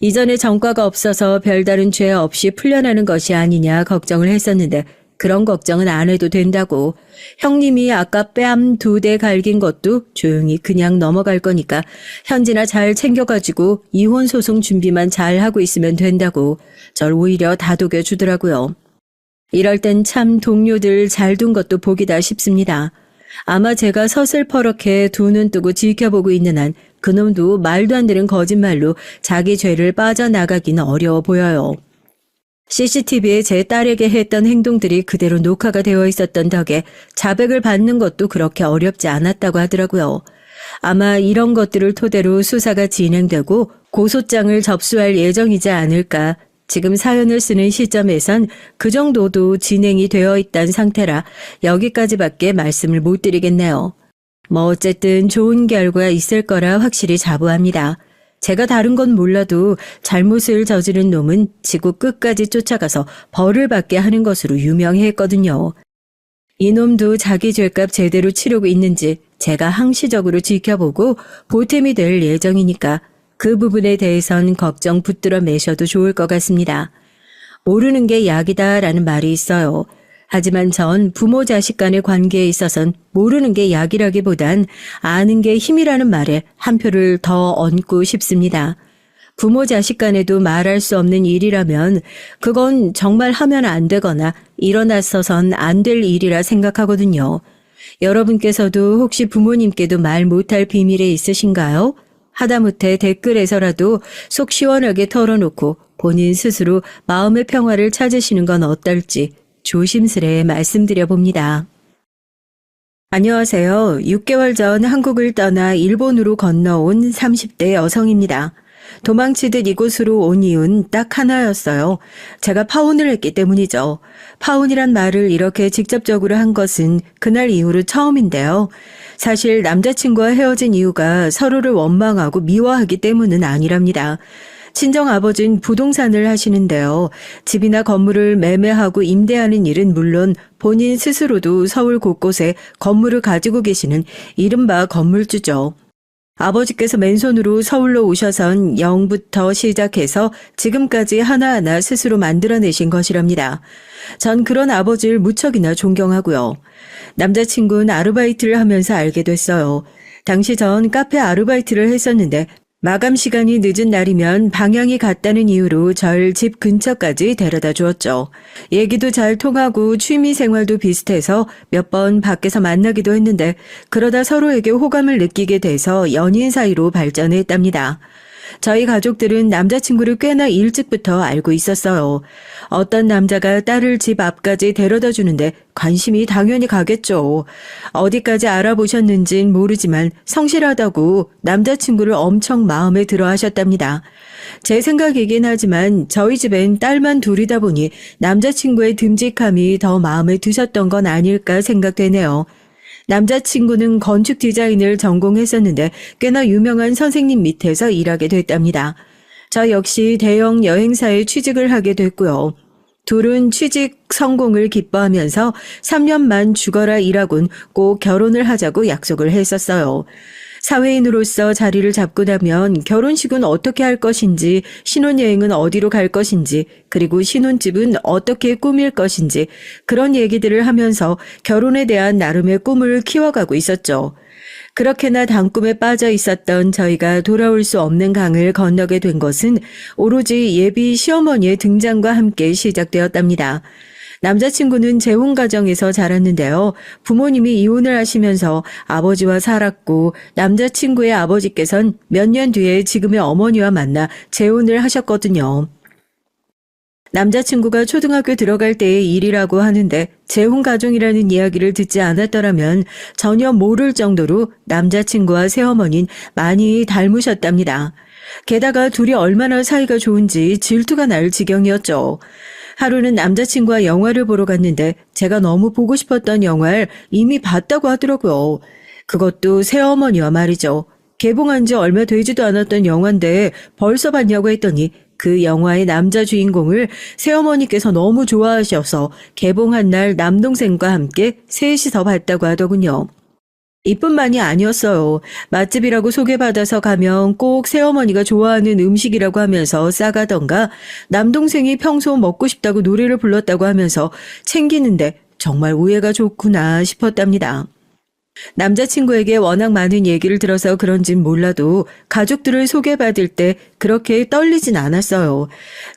S1: 이전에 전과가 없어서 별다른 죄 없이 풀려나는 것이 아니냐 걱정을 했었는데 그런 걱정은 안 해도 된다고. 형님이 아까 뺨 2대 갈긴 것도 조용히 그냥 넘어갈 거니까 현진아 잘 챙겨가지고 이혼 소송 준비만 잘 하고 있으면 된다고 절 오히려 다독여 주더라고요. 이럴 땐 참 동료들 잘 둔 것도 복이다 싶습니다. 아마 제가 서슬퍼렇게 두 눈 뜨고 지켜보고 있는 한 그놈도 말도 안 되는 거짓말로 자기 죄를 빠져나가긴 어려워 보여요. CCTV에 제 딸에게 했던 행동들이 그대로 녹화가 되어 있었던 덕에 자백을 받는 것도 그렇게 어렵지 않았다고 하더라고요. 아마 이런 것들을 토대로 수사가 진행되고 고소장을 접수할 예정이지 않을까. 지금 사연을 쓰는 시점에선 그 정도도 진행이 되어 있다는 상태라 여기까지밖에 말씀을 못 드리겠네요. 뭐 어쨌든 좋은 결과 있을 거라 확실히 자부합니다. 제가 다른 건 몰라도 잘못을 저지른 놈은 지구 끝까지 쫓아가서 벌을 받게 하는 것으로 유명했거든요. 이놈도 자기 죄값 제대로 치르고 있는지 제가 항시적으로 지켜보고 보탬이 될 예정이니까 그 부분에 대해선 걱정 붙들어 매셔도 좋을 것 같습니다. 모르는 게 약이다라는 말이 있어요. 하지만 전 부모 자식 간의 관계에 있어선 모르는 게 약이라기보단 아는 게 힘이라는 말에 한 표를 더 얹고 싶습니다. 부모 자식 간에도 말할 수 없는 일이라면 그건 정말 하면 안 되거나 일어났어선 안 될 일이라 생각하거든요. 여러분께서도 혹시 부모님께도 말 못할 비밀이 있으신가요? 하다못해 댓글에서라도 속 시원하게 털어놓고 본인 스스로 마음의 평화를 찾으시는 건 어떨지 조심스레 말씀드려 봅니다. 안녕하세요. 6개월 전 한국을 떠나 일본으로 건너온 30대 여성입니다. 도망치듯 이곳으로 온 이유는 딱 하나였어요. 제가 파혼을 했기 때문이죠. 파혼이란 말을 이렇게 직접적으로 한 것은 그날 이후로 처음인데요. 사실 남자친구와 헤어진 이유가 서로를 원망하고 미워하기 때문은 아니랍니다. 친정아버지는 부동산을 하시는데요. 집이나 건물을 매매하고 임대하는 일은 물론 본인 스스로도 서울 곳곳에 건물을 가지고 계시는 이른바 건물주죠. 아버지께서 맨손으로 서울로 오셔선 0부터 시작해서 지금까지 하나하나 스스로 만들어내신 것이랍니다. 전 그런 아버지를 무척이나 존경하고요. 남자친구는 아르바이트를 하면서 알게 됐어요. 당시 전 카페 아르바이트를 했었는데 마감 시간이 늦은 날이면 방향이 같다는 이유로 절 집 근처까지 데려다 주었죠. 얘기도 잘 통하고 취미 생활도 비슷해서 몇 번 밖에서 만나기도 했는데 그러다 서로에게 호감을 느끼게 돼서 연인 사이로 발전했답니다. 저희 가족들은 남자친구를 꽤나 일찍부터 알고 있었어요. 어떤 남자가 딸을 집 앞까지 데려다 주는데 관심이 당연히 가겠죠. 어디까지 알아보셨는진 모르지만 성실하다고 남자친구를 엄청 마음에 들어 하셨답니다. 제 생각이긴 하지만 저희 집엔 딸만 둘이다 보니 남자친구의 듬직함이 더 마음에 드셨던 건 아닐까 생각되네요. 남자친구는 건축 디자인을 전공했었는데 꽤나 유명한 선생님 밑에서 일하게 됐답니다. 저 역시 대형 여행사에 취직을 하게 됐고요. 둘은 취직 성공을 기뻐하면서 3년만 죽어라 일하곤 꼭 결혼을 하자고 약속을 했었어요. 사회인으로서 자리를 잡고 나면 결혼식은 어떻게 할 것인지, 신혼여행은 어디로 갈 것인지, 그리고 신혼집은 어떻게 꾸밀 것인지 그런 얘기들을 하면서 결혼에 대한 나름의 꿈을 키워가고 있었죠. 그렇게나 단꿈에 빠져 있었던 저희가 돌아올 수 없는 강을 건너게 된 것은 오로지 예비 시어머니의 등장과 함께 시작되었답니다. 남자친구는 재혼 가정에서 자랐는데요. 부모님이 이혼을 하시면서 아버지와 살았고 남자친구의 아버지께선 몇 년 뒤에 지금의 어머니와 만나 재혼을 하셨거든요. 남자친구가 초등학교 들어갈 때의 일이라고 하는데 재혼 가정이라는 이야기를 듣지 않았더라면 전혀 모를 정도로 남자친구와 새어머니는 많이 닮으셨답니다. 게다가 둘이 얼마나 사이가 좋은지 질투가 날 지경이었죠. 하루는 남자친구와 영화를 보러 갔는데 제가 너무 보고 싶었던 영화를 이미 봤다고 하더라고요. 그것도 새어머니와 말이죠. 개봉한 지 얼마 되지도 않았던 영화인데 벌써 봤냐고 했더니 그 영화의 남자 주인공을 새어머니께서 너무 좋아하셔서 개봉한 날 남동생과 함께 셋이서 봤다고 하더군요. 이뿐만이 아니었어요. 맛집이라고 소개받아서 가면 꼭 새어머니가 좋아하는 음식이라고 하면서 싸가던가 남동생이 평소 먹고 싶다고 노래를 불렀다고 하면서 챙기는데 정말 우애가 좋구나 싶었답니다. 남자친구에게 워낙 많은 얘기를 들어서 그런진 몰라도 가족들을 소개받을 때 그렇게 떨리진 않았어요.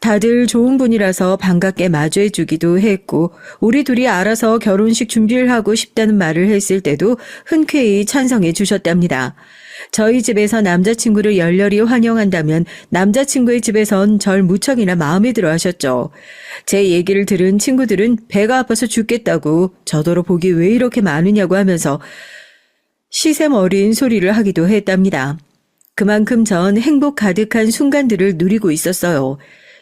S1: 다들 좋은 분이라서 반갑게 마주해주기도 했고 우리 둘이 알아서 결혼식 준비를 하고 싶다는 말을 했을 때도 흔쾌히 찬성해 주셨답니다. 저희 집에서 남자친구를 열렬히 환영한다면 남자친구의 집에선 절 무척이나 마음에 들어 하셨죠. 제 얘기를 들은 친구들은 배가 아파서 죽겠다고 저더러 복이 왜 이렇게 많으냐고 하면서 시샘 어린 소리를 하기도 했답니다. 그만큼 전 행복 가득한 순간들을 누리고 있었어요.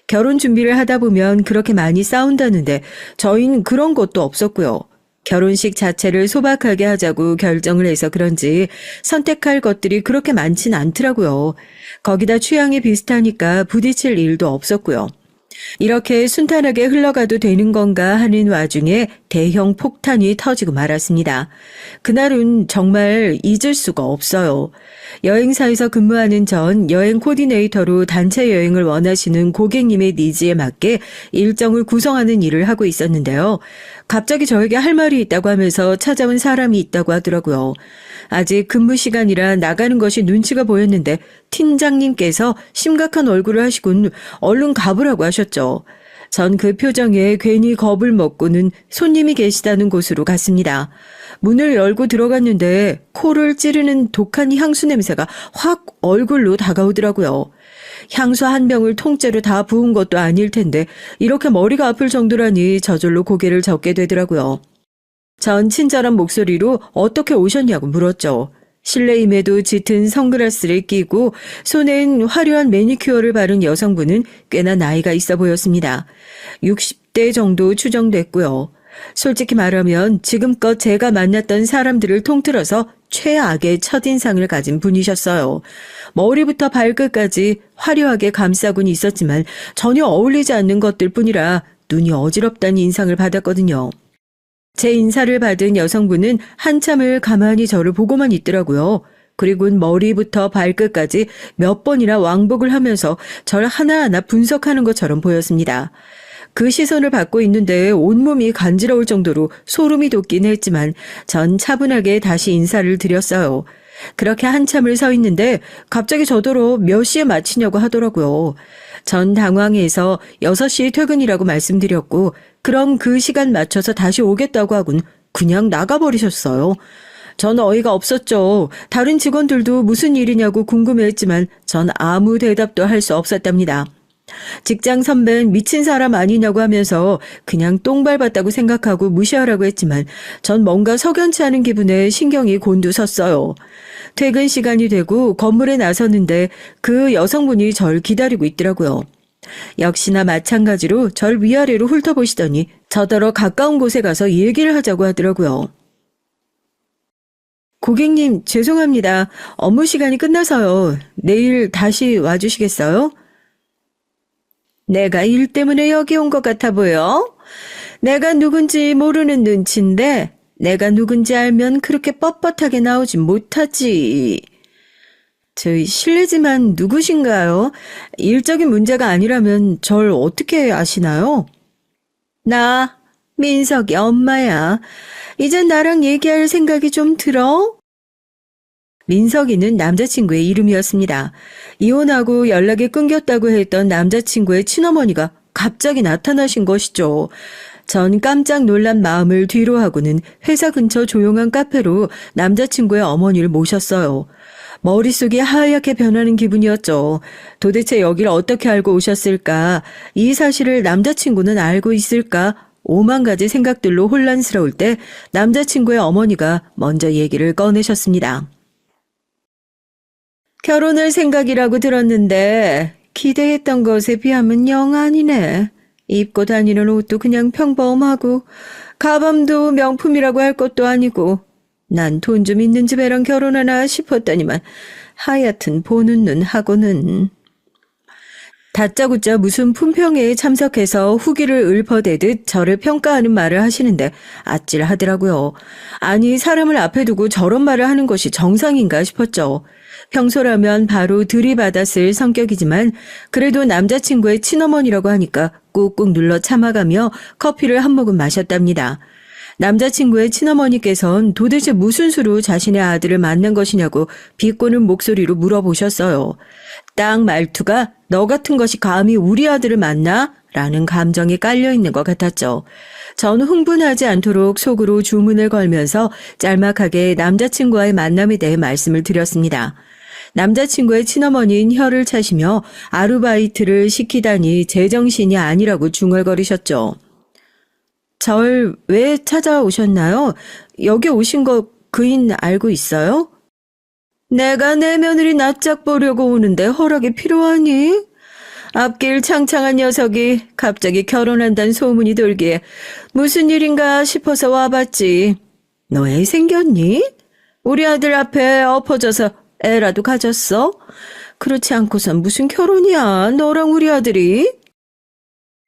S1: 결혼 준비를 하다 보면 그렇게 많이 싸운다는데 저희는 그런 것도 없었고요. 결혼식 자체를 소박하게 하자고 결정을 해서 그런지 선택할 것들이 그렇게 많진 않더라고요. 거기다 취향이 비슷하니까 부딪힐 일도 없었고요. 이렇게 순탄하게 흘러가도 되는 건가 하는 와중에 대형 폭탄이 터지고 말았습니다. 그날은 정말 잊을 수가 없어요. 여행사에서 근무하는 전 여행 코디네이터로 단체 여행을 원하시는 고객님의 니즈에 맞게 일정을 구성하는 일을 하고 있었는데요. 갑자기 저에게 할 말이 있다고 하면서 찾아온 사람이 있다고 하더라고요. 아직 근무 시간이라 나가는 것이 눈치가 보였는데 팀장님께서 심각한 얼굴을 하시곤 얼른 가보라고 하셨죠. 전 그 표정에 괜히 겁을 먹고는 손님이 계시다는 곳으로 갔습니다. 문을 열고 들어갔는데 코를 찌르는 독한 향수 냄새가 확 얼굴로 다가오더라고요. 향수 한 병을 통째로 다 부은 것도 아닐 텐데 이렇게 머리가 아플 정도라니 저절로 고개를 젓게 되더라고요. 전 친절한 목소리로 어떻게 오셨냐고 물었죠. 실내임에도 짙은 선글라스를 끼고 손엔 화려한 매니큐어를 바른 여성분은 꽤나 나이가 있어 보였습니다. 60대 정도 추정됐고요. 솔직히 말하면 지금껏 제가 만났던 사람들을 통틀어서 최악의 첫인상을 가진 분이셨어요. 머리부터 발끝까지 화려하게 감싸곤 있었지만 전혀 어울리지 않는 것들 뿐이라 눈이 어지럽다는 인상을 받았거든요. 제 인사를 받은 여성분은 한참을 가만히 저를 보고만 있더라고요. 그리고는 머리부터 발끝까지 몇 번이나 왕복을 하면서 절 하나하나 분석하는 것처럼 보였습니다. 그 시선을 받고 있는데 온몸이 간지러울 정도로 소름이 돋긴 했지만 전 차분하게 다시 인사를 드렸어요. 그렇게 한참을 서 있는데 갑자기 저더러 몇 시에 마치냐고 하더라고요. 전 당황해서 6시 퇴근이라고 말씀드렸고 그럼 그 시간 맞춰서 다시 오겠다고 하곤 그냥 나가버리셨어요. 전 어이가 없었죠. 다른 직원들도 무슨 일이냐고 궁금해했지만 전 아무 대답도 할 수 없었답니다. 직장 선배는 미친 사람 아니냐고 하면서 그냥 똥 밟았다고 생각하고 무시하라고 했지만 전 뭔가 석연치 않은 기분에 신경이 곤두섰어요. 퇴근 시간이 되고 건물에 나섰는데 그 여성분이 절 기다리고 있더라고요. 역시나 마찬가지로 절 위아래로 훑어보시더니 저더러 가까운 곳에 가서 얘기를 하자고 하더라고요. 고객님, 죄송합니다. 업무 시간이 끝나서요. 내일 다시 와주시겠어요? 내가 일 때문에 여기 온 것 같아 보여? 내가 누군지 모르는 눈치인데 내가 누군지 알면 그렇게 뻣뻣하게 나오지 못하지. 실례지만 누구신가요? 일적인 문제가 아니라면 절 어떻게 아시나요? 나 민석이 엄마야. 이제 나랑 얘기할 생각이 좀 들어? 민석이는 남자친구의 이름이었습니다. 이혼하고 연락이 끊겼다고 했던 남자친구의 친어머니가 갑자기 나타나신 것이죠. 전 깜짝 놀란 마음을 뒤로 하고는 회사 근처 조용한 카페로 남자친구의 어머니를 모셨어요. 머릿속이 하얗게 변하는 기분이었죠. 도대체 여기를 어떻게 알고 오셨을까? 이 사실을 남자친구는 알고 있을까? 오만 가지 생각들로 혼란스러울 때 남자친구의 어머니가 먼저 얘기를 꺼내셨습니다. 결혼할 생각이라고 들었는데 기대했던 것에 비하면 영 아니네. 입고 다니는 옷도 그냥 평범하고 가방도 명품이라고 할 것도 아니고 난 돈 좀 있는 집애랑 결혼하나 싶었더니만 하여튼 보는 눈 하고는 다짜고짜 무슨 품평회에 참석해서 후기를 읊어대듯 저를 평가하는 말을 하시는데 아찔하더라고요. 아니 사람을 앞에 두고 저런 말을 하는 것이 정상인가 싶었죠. 평소라면 바로 들이받았을 성격이지만 그래도 남자친구의 친어머니라고 하니까 꾹꾹 눌러 참아가며 커피를 한 모금 마셨답니다. 남자친구의 친어머니께선 도대체 무슨 수로 자신의 아들을 만난 것이냐고 비꼬는 목소리로 물어보셨어요. 딱 말투가 너 같은 것이 감히 우리 아들을 만나? 라는 감정이 깔려있는 것 같았죠. 전 흥분하지 않도록 속으로 주문을 걸면서 짤막하게 남자친구와의 만남에 대해 말씀을 드렸습니다. 남자친구의 친어머니인 혀를 차시며 아르바이트를 시키다니 제정신이 아니라고 중얼거리셨죠. 절 왜 찾아오셨나요? 여기 오신 거 그인 알고 있어요? 내가 내 며느리 낯짝 보려고 오는데 허락이 필요하니? 앞길 창창한 녀석이 갑자기 결혼한다는 소문이 돌기에 무슨 일인가 싶어서 와봤지. 너 애 생겼니? 우리 아들 앞에 엎어져서 애라도 가졌어? 그렇지 않고선 무슨 결혼이야, 너랑 우리 아들이?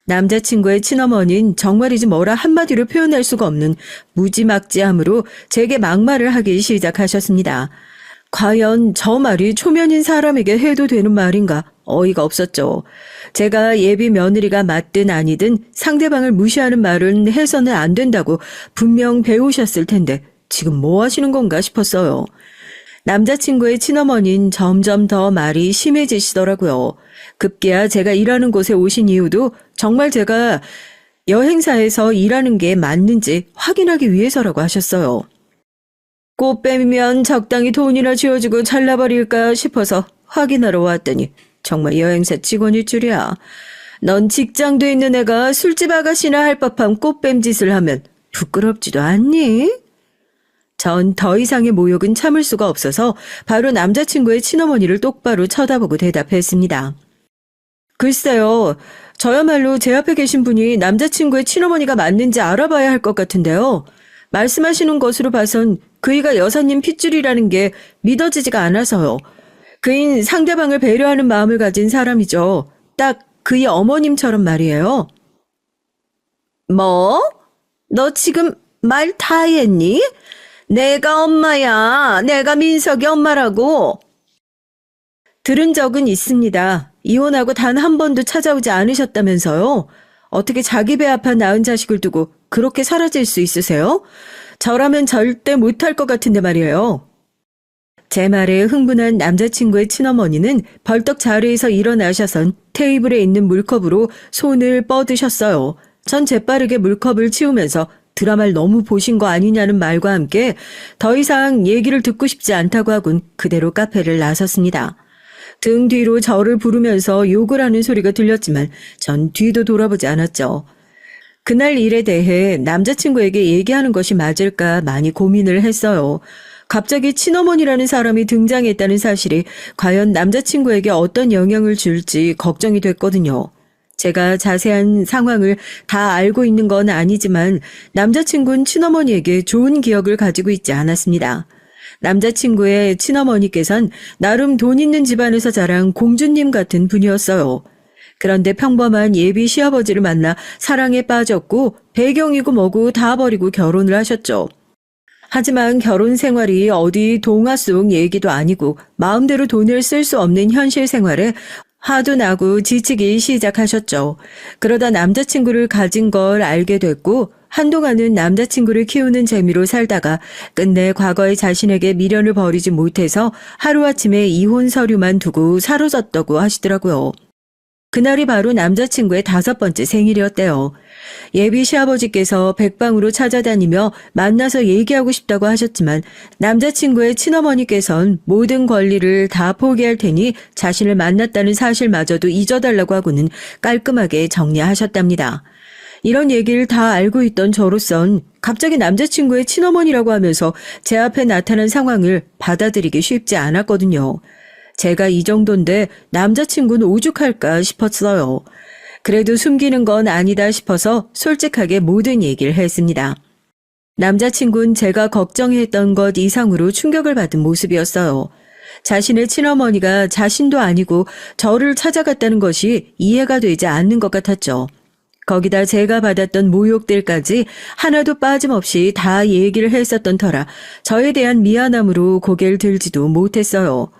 S1: 남자친구의 친어머니는 정말이지 뭐라 한마디로 표현할 수가 없는 무지막지함으로 제게 막말을 하기 시작하셨습니다. 과연 저 말이 초면인 사람에게 해도 되는 말인가 어이가 없었죠. 제가 예비 며느리가 맞든 아니든 상대방을 무시하는 말은 해서는 안 된다고 분명 배우셨을 텐데 지금 뭐 하시는 건가 싶었어요. 남자친구의 친어머니는 점점 더 말이 심해지시더라고요. 급기야 제가 일하는 곳에 오신 이유도 정말 제가 여행사에서 일하는 게 맞는지 확인하기 위해서라고 하셨어요. 꽃뱀이면 적당히 돈이나 쥐어주고 잘라버릴까 싶어서 확인하러 왔더니 정말 여행사 직원일 줄이야. 넌 직장도 있는 애가 술집 아가씨나 할 법한 꽃뱀 짓을 하면 부끄럽지도 않니? 전 더 이상의 모욕은 참을 수가 없어서 바로 남자친구의 친어머니를 똑바로 쳐다보고 대답했습니다. 글쎄요. 저야말로 제 앞에 계신 분이 남자친구의 친어머니가 맞는지 알아봐야 할 것 같은데요. 말씀하시는 것으로 봐선 그이가 여사님 핏줄이라는 게 믿어지지가 않아서요. 그인 상대방을 배려하는 마음을 가진 사람이죠. 딱 그이 어머님처럼 말이에요. 뭐? 너 지금 말 다 했니?
S3: 내가 엄마야. 내가 민석이 엄마라고.
S1: 들은 적은 있습니다. 이혼하고 단 한 번도 찾아오지 않으셨다면서요? 어떻게 자기 배 아파 낳은 자식을 두고 그렇게 사라질 수 있으세요? 저라면 절대 못할 것 같은데 말이에요. 제 말에 흥분한 남자친구의 친어머니는 벌떡 자리에서 일어나셔선 테이블에 있는 물컵으로 손을 뻗으셨어요. 전 재빠르게 물컵을 치우면서 드라마를 너무 보신 거 아니냐는 말과 함께 더 이상 얘기를 듣고 싶지 않다고 하곤 그대로 카페를 나섰습니다. 등 뒤로 저를 부르면서 욕을 하는 소리가 들렸지만 전 뒤도 돌아보지 않았죠. 그날 일에 대해 남자친구에게 얘기하는 것이 맞을까 많이 고민을 했어요. 갑자기 친어머니라는 사람이 등장했다는 사실이 과연 남자친구에게 어떤 영향을 줄지 걱정이 됐거든요. 제가 자세한 상황을 다 알고 있는 건 아니지만 남자친구는 친어머니에게 좋은 기억을 가지고 있지 않았습니다. 남자친구의 친어머니께선 나름 돈 있는 집안에서 자란 공주님 같은 분이었어요. 그런데 평범한 예비 시아버지를 만나 사랑에 빠졌고 배경이고 뭐고 다 버리고 결혼을 하셨죠. 하지만 결혼 생활이 어디 동화 속 얘기도 아니고 마음대로 돈을 쓸 수 없는 현실 생활에 화도 나고 지치기 시작하셨죠. 그러다 남자친구를 가진 걸 알게 됐고 한동안은 남자친구를 키우는 재미로 살다가 끝내 과거의 자신에게 미련을 버리지 못해서 하루아침에 이혼 서류만 두고 사라졌다고 하시더라고요. 그날이 바로 남자친구의 5번째 생일이었대요. 예비 시아버지께서 백방으로 찾아다니며 만나서 얘기하고 싶다고 하셨지만 남자친구의 친어머니께선 모든 권리를 다 포기할 테니 자신을 만났다는 사실마저도 잊어달라고 하고는 깔끔하게 정리하셨답니다. 이런 얘기를 다 알고 있던 저로선 갑자기 남자친구의 친어머니라고 하면서 제 앞에 나타난 상황을 받아들이기 쉽지 않았거든요. 제가 이 정도인데 남자친구는 오죽할까 싶었어요. 그래도 숨기는 건 아니다 싶어서 솔직하게 모든 얘기를 했습니다. 남자친구는 제가 걱정했던 것 이상으로 충격을 받은 모습이었어요. 자신의 친어머니가 자신도 아니고 저를 찾아갔다는 것이 이해가 되지 않는 것 같았죠. 거기다 제가 받았던 모욕들까지 하나도 빠짐없이 다 얘기를 했었던 터라 저에 대한 미안함으로 고개를 들지도 못했어요.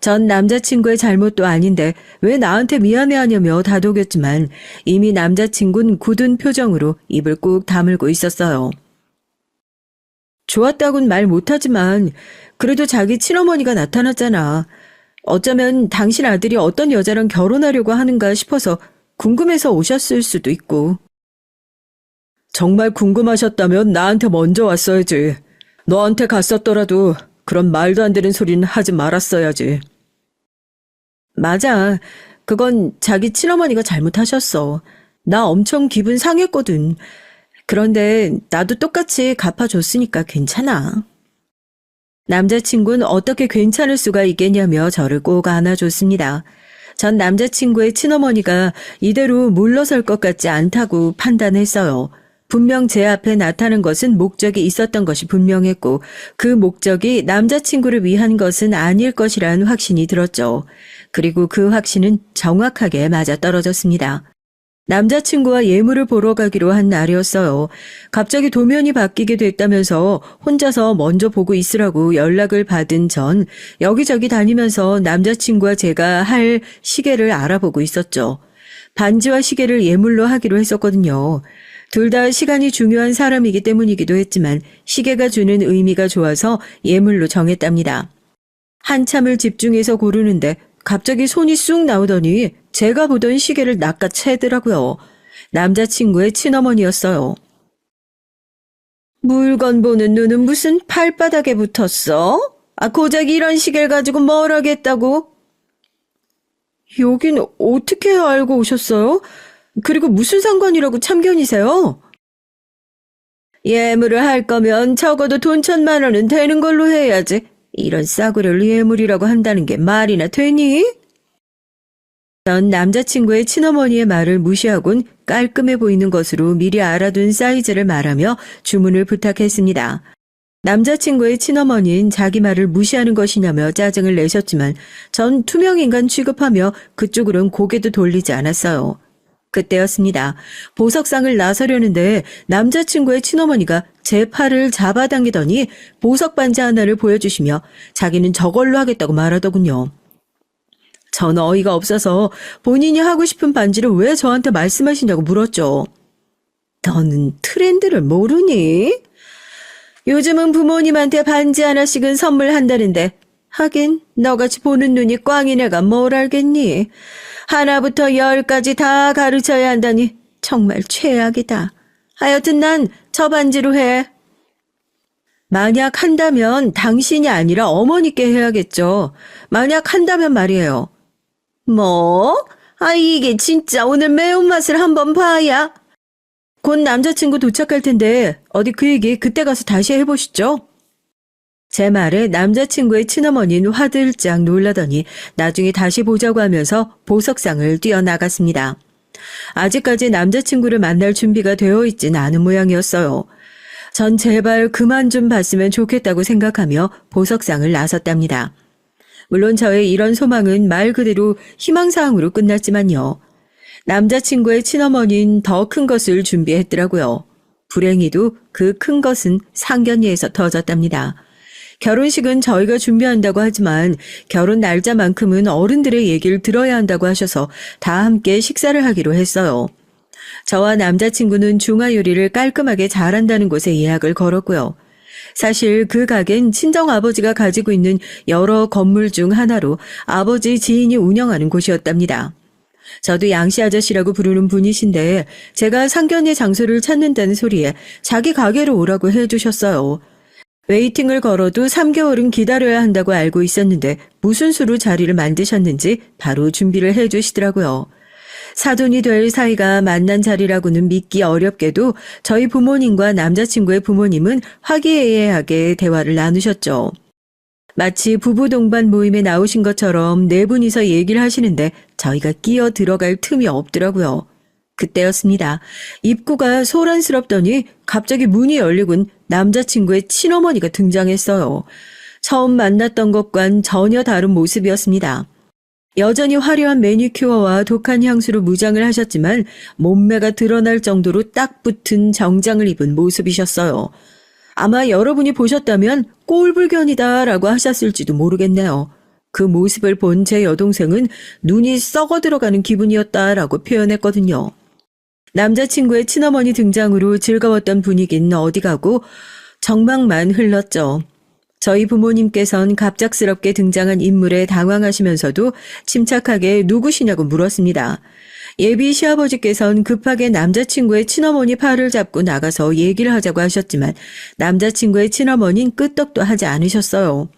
S1: 전 남자친구의 잘못도 아닌데 왜 나한테 미안해하냐며 다독였지만 이미 남자친구는 굳은 표정으로 입을 꾹 다물고 있었어요. 좋았다곤 말 못하지만 그래도 자기 친어머니가 나타났잖아. 어쩌면 당신 아들이 어떤 여자랑 결혼하려고 하는가 싶어서 궁금해서 오셨을 수도 있고. 정말 궁금하셨다면 나한테 먼저 왔어야지. 너한테 갔었더라도 그런 말도 안 되는 소리는 하지 말았어야지. 맞아. 그건 자기 친어머니가 잘못하셨어. 나 엄청 기분 상했거든. 그런데 나도 똑같이 갚아줬으니까 괜찮아. 남자친구는 어떻게 괜찮을 수가 있겠냐며 저를 꼭 안아줬습니다. 전 남자친구의 친어머니가 이대로 물러설 것 같지 않다고 판단했어요. 분명 제 앞에 나타난 것은 목적이 있었던 것이 분명했고 그 목적이 남자친구를 위한 것은 아닐 것이란 확신이 들었죠. 그리고 그 확신은 정확하게 맞아떨어졌습니다. 남자친구와 예물을 보러 가기로 한 날이었어요. 갑자기 도면이 바뀌게 됐다면서 혼자서 먼저 보고 있으라고 연락을 받은 전 여기저기 다니면서 남자친구와 제가 할 시계를 알아보고 있었죠. 반지와 시계를 예물로 하기로 했었거든요. 둘 다 시간이 중요한 사람이기 때문이기도 했지만 시계가 주는 의미가 좋아서 예물로 정했답니다. 한참을 집중해서 고르는데 갑자기 손이 쑥 나오더니 제가 보던 시계를 낚아채더라고요. 남자친구의 친어머니였어요. 물건 보는 눈은 무슨 발바닥에 붙었어? 고작 이런 시계를 가지고 뭘 하겠다고? 여긴 어떻게 알고 오셨어요? 그리고 무슨 상관이라고 참견이세요? 예물을 할 거면 적어도 돈 1,000,000원은 되는 걸로 해야지. 이런 싸구려를 예물이라고 한다는 게 말이나 되니? 전 남자친구의 친어머니의 말을 무시하곤 깔끔해 보이는 것으로 미리 알아둔 사이즈를 말하며 주문을 부탁했습니다. 남자친구의 친어머니는 자기 말을 무시하는 것이냐며 짜증을 내셨지만 전 투명인간 취급하며 그쪽으론 고개도 돌리지 않았어요. 그때였습니다. 보석상을 나서려는데 남자친구의 친어머니가 제 팔을 잡아당기더니 보석 반지 하나를 보여주시며 자기는 저걸로 하겠다고 말하더군요. 전 어이가 없어서 본인이 하고 싶은 반지를 왜 저한테 말씀하시냐고 물었죠. 너는 트렌드를 모르니? 요즘은 부모님한테 반지 하나씩은 선물한다는데 하긴 너같이 보는 눈이 꽝인 애가 뭘 알겠니? 하나부터 10까지 다 가르쳐야 한다니 정말 최악이다. 하여튼 난 저 반지로 해. 만약 한다면 당신이 아니라 어머니께 해야겠죠. 만약 한다면 말이에요. 뭐? 아, 이게 진짜 오늘 매운맛을 한번 봐야. 곧 남자친구 도착할 텐데 어디 그 얘기 그때 가서 다시 해보시죠. 제 말에 남자친구의 친어머니는 화들짝 놀라더니 나중에 다시 보자고 하면서 보석상을 뛰어나갔습니다. 아직까지 남자친구를 만날 준비가 되어 있진 않은 모양이었어요. 전 제발 그만 좀 봤으면 좋겠다고 생각하며 보석상을 나섰답니다. 물론 저의 이런 소망은 말 그대로 희망사항으로 끝났지만요. 남자친구의 친어머니는 더 큰 것을 준비했더라고요. 불행히도 그 큰 것은 상견례에서 터졌답니다. 결혼식은 저희가 준비한다고 하지만 결혼 날짜만큼은 어른들의 얘기를 들어야 한다고 하셔서 다 함께 식사를 하기로 했어요. 저와 남자친구는 중화요리를 깔끔하게 잘한다는 곳에 예약을 걸었고요. 사실 그 가게는 친정아버지가 가지고 있는 여러 건물 중 하나로 아버지 지인이 운영하는 곳이었답니다. 저도 양씨 아저씨라고 부르는 분이신데 제가 상견례 장소를 찾는다는 소리에 자기 가게로 오라고 해주셨어요. 웨이팅을 걸어도 3개월은 기다려야 한다고 알고 있었는데 무슨 수로 자리를 만드셨는지 바로 준비를 해주시더라고요. 사돈이 될 사이가 만난 자리라고는 믿기 어렵게도 저희 부모님과 남자친구의 부모님은 화기애애하게 대화를 나누셨죠. 마치 부부 동반 모임에 나오신 것처럼 네 분이서 얘기를 하시는데 저희가 끼어 들어갈 틈이 없더라고요. 그때였습니다. 입구가 소란스럽더니 갑자기 문이 열리곤 남자친구의 친어머니가 등장했어요. 처음 만났던 것과는 전혀 다른 모습이었습니다. 여전히 화려한 매니큐어와 독한 향수로 무장을 하셨지만 몸매가 드러날 정도로 딱 붙은 정장을 입은 모습이셨어요. 아마 여러분이 보셨다면 꼴불견이다라고 하셨을지도 모르겠네요. 그 모습을 본 제 여동생은 눈이 썩어 들어가는 기분이었다라고 표현했거든요. 남자친구의 친어머니 등장으로 즐거웠던 분위기는 어디 가고 정막만 흘렀죠. 저희 부모님께선 갑작스럽게 등장한 인물에 당황하시면서도 침착하게 누구시냐고 물었습니다. 예비 시아버지께선 급하게 남자친구의 친어머니 팔을 잡고 나가서 얘기를 하자고 하셨지만 남자친구의 친어머니는 끄떡도 하지 않으셨어요.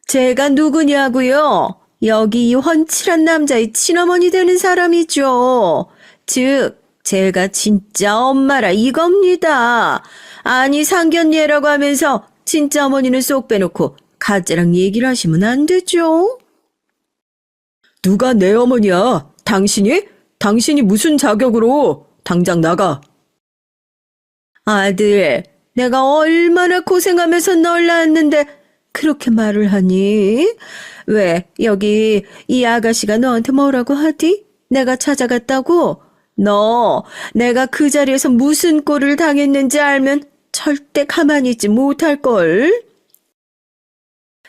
S1: 제가 누구냐고요? 여기 이 훤칠한 남자의 친어머니 되는 사람이죠. 즉 제가 진짜 엄마라 이겁니다. 아니 상견례라고 하면서 진짜 어머니는 쏙 빼놓고 가짜랑 얘기를 하시면 안 되죠. 누가 내 어머니야? 당신이? 당신이 무슨 자격으로? 당장 나가. 아들, 내가 얼마나 고생하면서 널 낳았는데 그렇게 말을 하니? 왜 여기 이 아가씨가 너한테 뭐라고 하디? 내가 찾아갔다고? 너 내가 그 자리에서 무슨 꼴을 당했는지 알면 절대 가만히 있지 못할걸.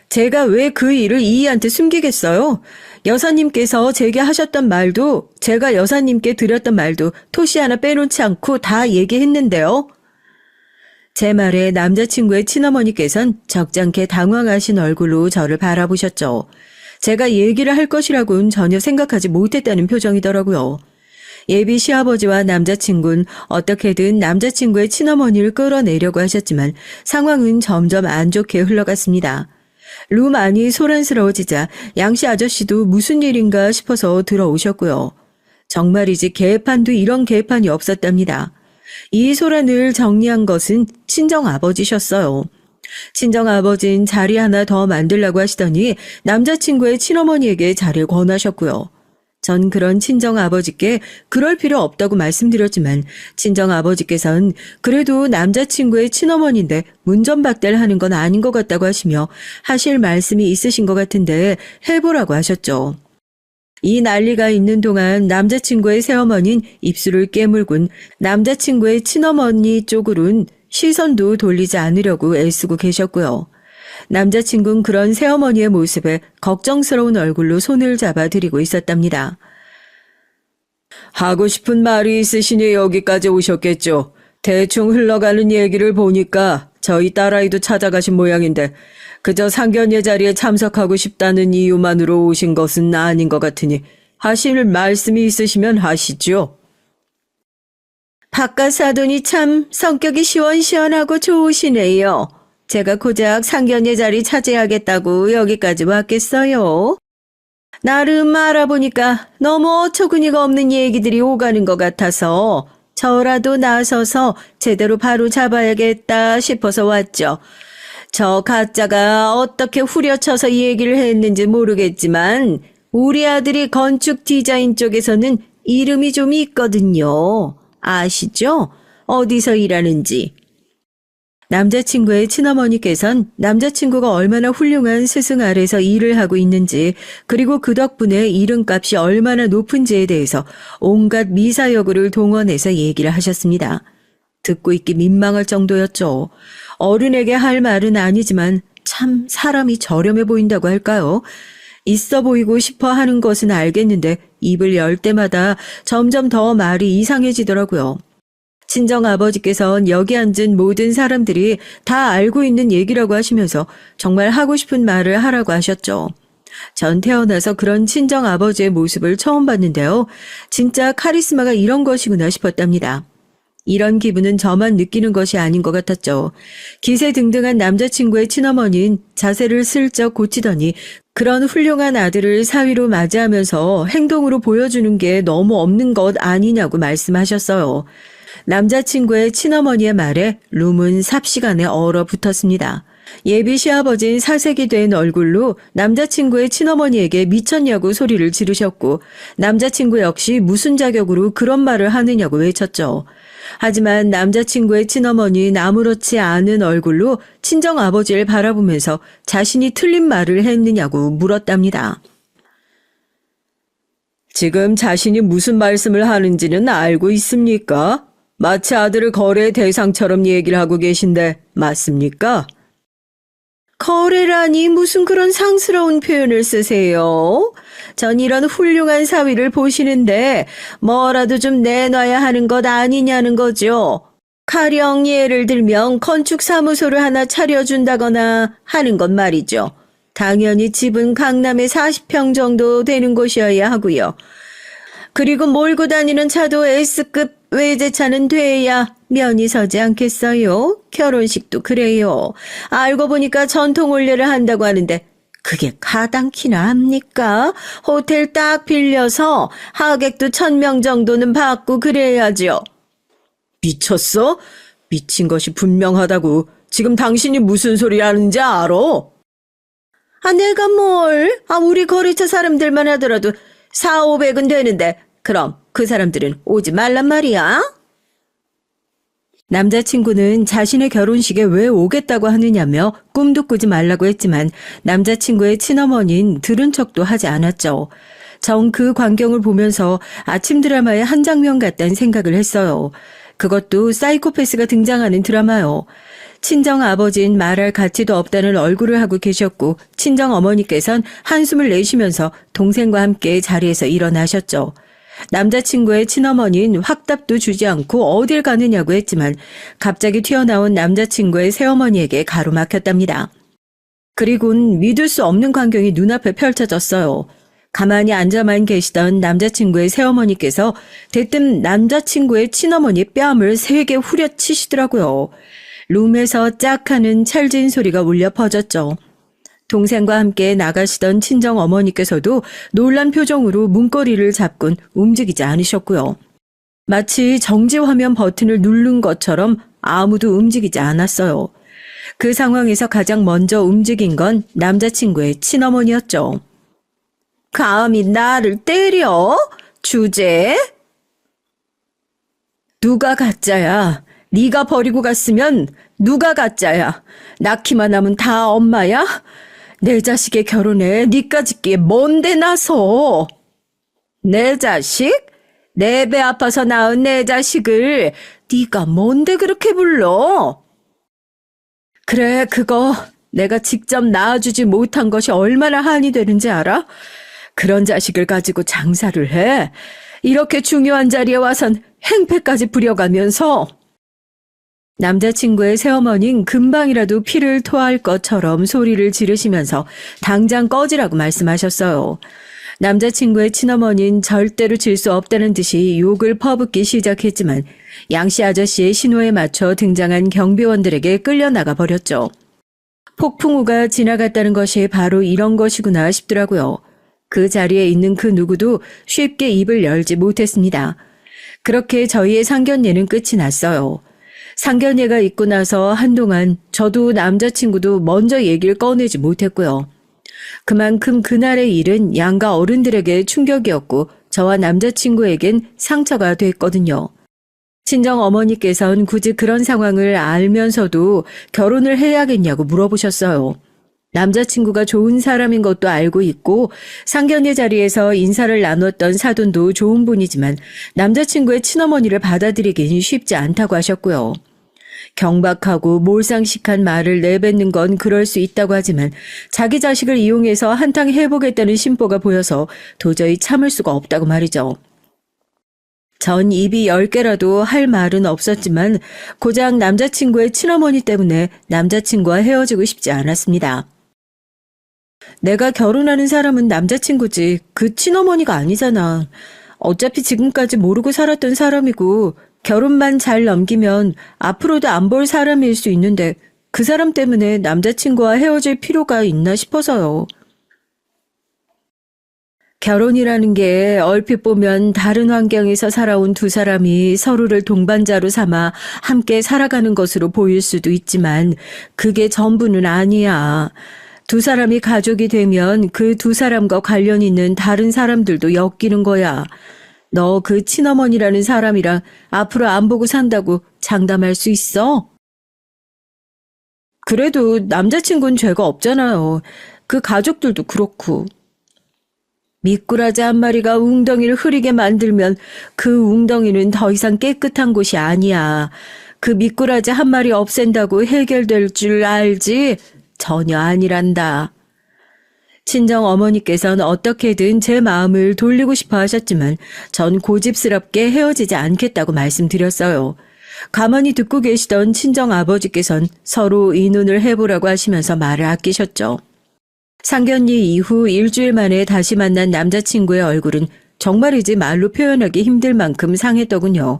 S1: 제가 왜 그 일을 이희한테 숨기겠어요? 여사님께서 제게 하셨던 말도 제가 여사님께 드렸던 말도 토시 하나 빼놓지 않고 다 얘기했는데요. 제 말에 남자친구의 친어머니께선 적잖게 당황하신 얼굴로 저를 바라보셨죠. 제가 얘기를 할 것이라고는 전혀 생각하지 못했다는 표정이더라고요. 예비 시아버지와 남자친구는 어떻게든 남자친구의 친어머니를 끌어내려고 하셨지만 상황은 점점 안 좋게 흘러갔습니다. 룸 안이 소란스러워지자 양씨 아저씨도 무슨 일인가 싶어서 들어오셨고요. 정말이지 개판도 이런 개판이 없었답니다. 이 소란을 정리한 것은 친정아버지셨어요. 친정아버지는 자리 하나 더 만들라고 하시더니 남자친구의 친어머니에게 자리를 권하셨고요. 전 그런 친정아버지께 그럴 필요 없다고 말씀드렸지만 친정아버지께서는 그래도 남자친구의 친어머니인데 문전박대를 하는 건 아닌 것 같다고 하시며 하실 말씀이 있으신 것 같은데 해보라고 하셨죠. 이 난리가 있는 동안 남자친구의 새어머니는 입술을 깨물곤 남자친구의 친어머니 쪽으로는 시선도 돌리지 않으려고 애쓰고 계셨고요. 남자친구는 그런 새어머니의 모습에 걱정스러운 얼굴로 손을 잡아 드리고 있었답니다.
S2: 하고 싶은 말이 있으시니 여기까지 오셨겠죠. 대충 흘러가는 얘기를 보니까 저희 딸아이도 찾아가신 모양인데 그저 상견례 자리에 참석하고 싶다는 이유만으로 오신 것은 아닌 것 같으니 하실 말씀이 있으시면 하시죠.
S1: 바깥 사돈이 참 성격이 시원시원하고 좋으시네요. 제가 고작 상견례 자리 차지하겠다고 여기까지 왔겠어요. 나름 알아보니까 너무 어처구니가 없는 얘기들이 오가는 것 같아서 저라도 나서서 제대로 바로 잡아야겠다 싶어서 왔죠. 저 가짜가 어떻게 후려쳐서 이 얘기를 했는지 모르겠지만 우리 아들이 건축 디자인 쪽에서는 이름이 좀 있거든요. 아시죠? 어디서 일하는지. 남자친구의 친어머니께선 남자친구가 얼마나 훌륭한 스승 아래서 일을 하고 있는지 그리고 그 덕분에 이름값이 얼마나 높은지에 대해서 온갖 미사여구를 동원해서 얘기를 하셨습니다. 듣고 있기 민망할 정도였죠. 어른에게 할 말은 아니지만 참 사람이 저렴해 보인다고 할까요? 있어 보이고 싶어 하는 것은 알겠는데 입을 열 때마다 점점 더 말이 이상해지더라고요. 친정아버지께선 여기 앉은 모든 사람들이 다 알고 있는 얘기라고 하시면서 정말 하고 싶은 말을 하라고 하셨죠. 전 태어나서 그런 친정아버지의 모습을 처음 봤는데요. 진짜 카리스마가 이런 것이구나 싶었답니다. 이런 기분은 저만 느끼는 것이 아닌 것 같았죠. 기세등등한 남자친구의 친어머니는 자세를 슬쩍 고치더니 그런 훌륭한 아들을 사위로 맞이하면서 행동으로 보여주는 게 너무 없는 것 아니냐고 말씀하셨어요. 남자친구의 친어머니의 말에 룸은 삽시간에 얼어붙었습니다. 예비 시아버진 사색이 된 얼굴로 남자친구의 친어머니에게 미쳤냐고 소리를 지르셨고 남자친구 역시 무슨 자격으로 그런 말을 하느냐고 외쳤죠. 하지만 남자친구의 친어머니는 아무렇지 않은 얼굴로 친정아버지를 바라보면서 자신이 틀린 말을 했느냐고 물었답니다.
S2: 지금 자신이 무슨 말씀을 하는지는 알고 있습니까? 마치 아들을 거래 대상처럼 얘기를 하고 계신데 맞습니까?
S1: 거래라니 무슨 그런 상스러운 표현을 쓰세요? 전 이런 훌륭한 사위를 보시는데 뭐라도 좀 내놔야 하는 것 아니냐는 거죠. 가령 예를 들면 건축사무소를 하나 차려준다거나 하는 것 말이죠. 당연히 집은 강남에 40평 정도 되는 곳이어야 하고요. 그리고 몰고 다니는 차도 S급 외제차는 돼야 면이 서지 않겠어요? 결혼식도 그래요. 알고 보니까 전통 혼례를 한다고 하는데 그게 가당키나 합니까? 호텔 딱 빌려서 하객도 1000명 정도는 받고 그래야죠.
S2: 미쳤어? 미친 것이 분명하다고. 지금 당신이 무슨 소리 하는지 알아?
S1: 내가 뭘? 우리 거래처 사람들만 하더라도 400~500은 되는데 그럼 그 사람들은 오지 말란 말이야? 남자친구는 자신의 결혼식에 왜 오겠다고 하느냐며 꿈도 꾸지 말라고 했지만 남자친구의 친어머니는 들은 척도 하지 않았죠. 정 그 광경을 보면서 아침 드라마의 한 장면 같다는 생각을 했어요. 그것도 사이코패스가 등장하는 드라마요. 친정아버지는 말할 가치도 없다는 얼굴을 하고 계셨고 친정어머니께선 한숨을 내쉬면서 동생과 함께 자리에서 일어나셨죠. 남자친구의 친어머니는 확답도 주지 않고 어딜 가느냐고 했지만 갑자기 튀어나온 남자친구의 새어머니에게 가로막혔답니다. 그리고는 믿을 수 없는 광경이 눈앞에 펼쳐졌어요. 가만히 앉아만 계시던 남자친구의 새어머니께서 대뜸 남자친구의 친어머니 뺨을 3개 후려치시더라고요. 룸에서 짝 하는 찰진 소리가 울려 퍼졌죠. 동생과 함께 나가시던 친정어머니께서도 놀란 표정으로 문고리를 잡곤 움직이지 않으셨고요. 마치 정지화면 버튼을 누른 것처럼 아무도 움직이지 않았어요. 그 상황에서 가장 먼저 움직인 건 남자친구의 친어머니였죠. 감히 나를 때려? 주제? 누가 가짜야? 네가 버리고 갔으면 누가 가짜야? 낳기만 하면 다 엄마야? 내 자식의 결혼에 니까짓 게 뭔데 나서?
S2: 내 자식? 내 배 아파서 낳은 내 자식을 네가 뭔데 그렇게 불러? 그래, 그거 내가 직접 낳아주지 못한 것이 얼마나 한이 되는지 알아? 그런 자식을 가지고 장사를 해. 이렇게 중요한 자리에 와선 행패까지 부려가면서. 남자친구의 새어머니는 금방이라도 피를 토할 것처럼 소리를 지르시면서 당장 꺼지라고 말씀하셨어요. 남자친구의 친어머니는 절대로 질 수 없다는 듯이 욕을 퍼붓기 시작했지만 양씨 아저씨의 신호에 맞춰 등장한 경비원들에게 끌려나가 버렸죠. 폭풍우가 지나갔다는 것이 바로 이런 것이구나 싶더라고요. 그 자리에 있는 그 누구도 쉽게 입을 열지 못했습니다. 그렇게 저희의 상견례는 끝이 났어요. 상견례가 있고 나서 한동안 저도 남자친구도 먼저 얘기를 꺼내지 못했고요. 그만큼 그날의 일은 양가 어른들에게 충격이었고 저와 남자친구에겐 상처가 됐거든요. 친정 어머니께서는 굳이 그런 상황을 알면서도 결혼을 해야겠냐고 물어보셨어요. 남자친구가 좋은 사람인 것도 알고 있고 상견례 자리에서 인사를 나눴던 사돈도 좋은 분이지만 남자친구의 친어머니를 받아들이긴 쉽지 않다고 하셨고요. 경박하고 몰상식한 말을 내뱉는 건 그럴 수 있다고 하지만 자기 자식을 이용해서 한탕 해보겠다는 심보가 보여서 도저히 참을 수가 없다고 말이죠. 전 입이 10개라도 할 말은 없었지만 고작 남자친구의 친어머니 때문에 남자친구와 헤어지고 싶지 않았습니다. 내가 결혼하는 사람은 남자친구지 그 친어머니가 아니잖아. 어차피 지금까지 모르고 살았던 사람이고 결혼만 잘 넘기면 앞으로도 안 볼 사람일 수 있는데 그 사람 때문에 남자친구와 헤어질 필요가 있나 싶어서요. 결혼이라는 게 얼핏 보면 다른 환경에서 살아온 두 사람이 서로를 동반자로 삼아 함께 살아가는 것으로 보일 수도 있지만 그게 전부는 아니야. 두 사람이 가족이 되면 그 두 사람과 관련 있는 다른 사람들도 엮이는 거야. 너 그 친어머니라는 사람이랑 앞으로 안 보고 산다고 장담할 수 있어? 그래도 남자친구는 죄가 없잖아요. 그 가족들도 그렇고. 미꾸라지 한 마리가 웅덩이를 흐리게 만들면 그 웅덩이는 더 이상 깨끗한 곳이 아니야. 그 미꾸라지 한 마리 없앤다고 해결될 줄 알지? 전혀 아니란다. 친정 어머니께서는 어떻게든 제 마음을 돌리고 싶어 하셨지만 전 고집스럽게 헤어지지 않겠다고 말씀드렸어요. 가만히 듣고 계시던 친정 아버지께서는 서로 의논을 해보라고 하시면서 말을 아끼셨죠. 상견례 이후 일주일 만에 다시 만난 남자친구의 얼굴은 정말이지 말로 표현하기 힘들 만큼 상했더군요.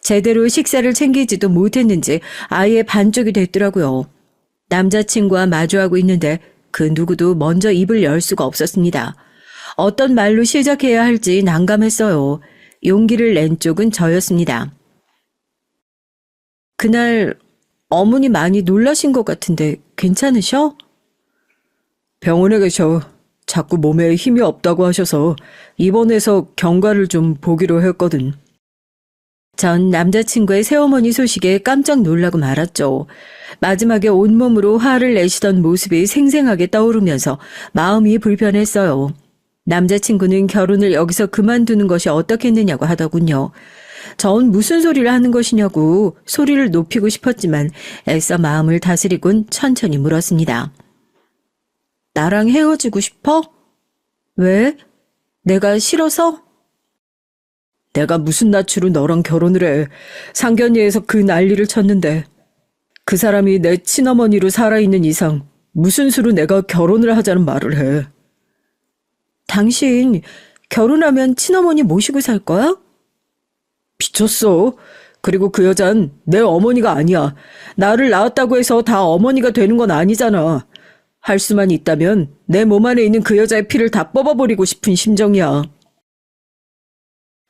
S2: 제대로 식사를 챙기지도 못했는지 아예 반쪽이 됐더라고요. 남자친구와 마주하고 있는데 그 누구도 먼저 입을 열 수가 없었습니다. 어떤 말로 시작해야 할지 난감했어요. 용기를 낸 쪽은 저였습니다. 그날 어머니 많이 놀라신 것 같은데 괜찮으셔? 병원에 계셔. 자꾸 몸에 힘이 없다고 하셔서 입원해서 경과를 좀 보기로 했거든. 전 남자친구의 새어머니 소식에 깜짝 놀라고 말았죠. 마지막에 온몸으로 화를 내시던 모습이 생생하게 떠오르면서 마음이 불편했어요. 남자친구는 결혼을 여기서 그만두는 것이 어떻겠느냐고 하더군요. 전 무슨 소리를 하는 것이냐고 소리를 높이고 싶었지만 애써 마음을 다스리곤 천천히 물었습니다. 나랑 헤어지고 싶어? 왜? 내가 싫어서? 내가 무슨 낯으로 너랑 결혼을 해. 상견례에서 그 난리를 쳤는데 그 사람이 내 친어머니로 살아있는 이상 무슨 수로 내가 결혼을 하자는 말을 해. 당신 결혼하면 친어머니 모시고 살 거야? 미쳤어. 그리고 그 여잔 내 어머니가 아니야. 나를 낳았다고 해서 다 어머니가 되는 건 아니잖아. 할 수만 있다면 내 몸 안에 있는 그 여자의 피를 다 뽑아버리고 싶은 심정이야.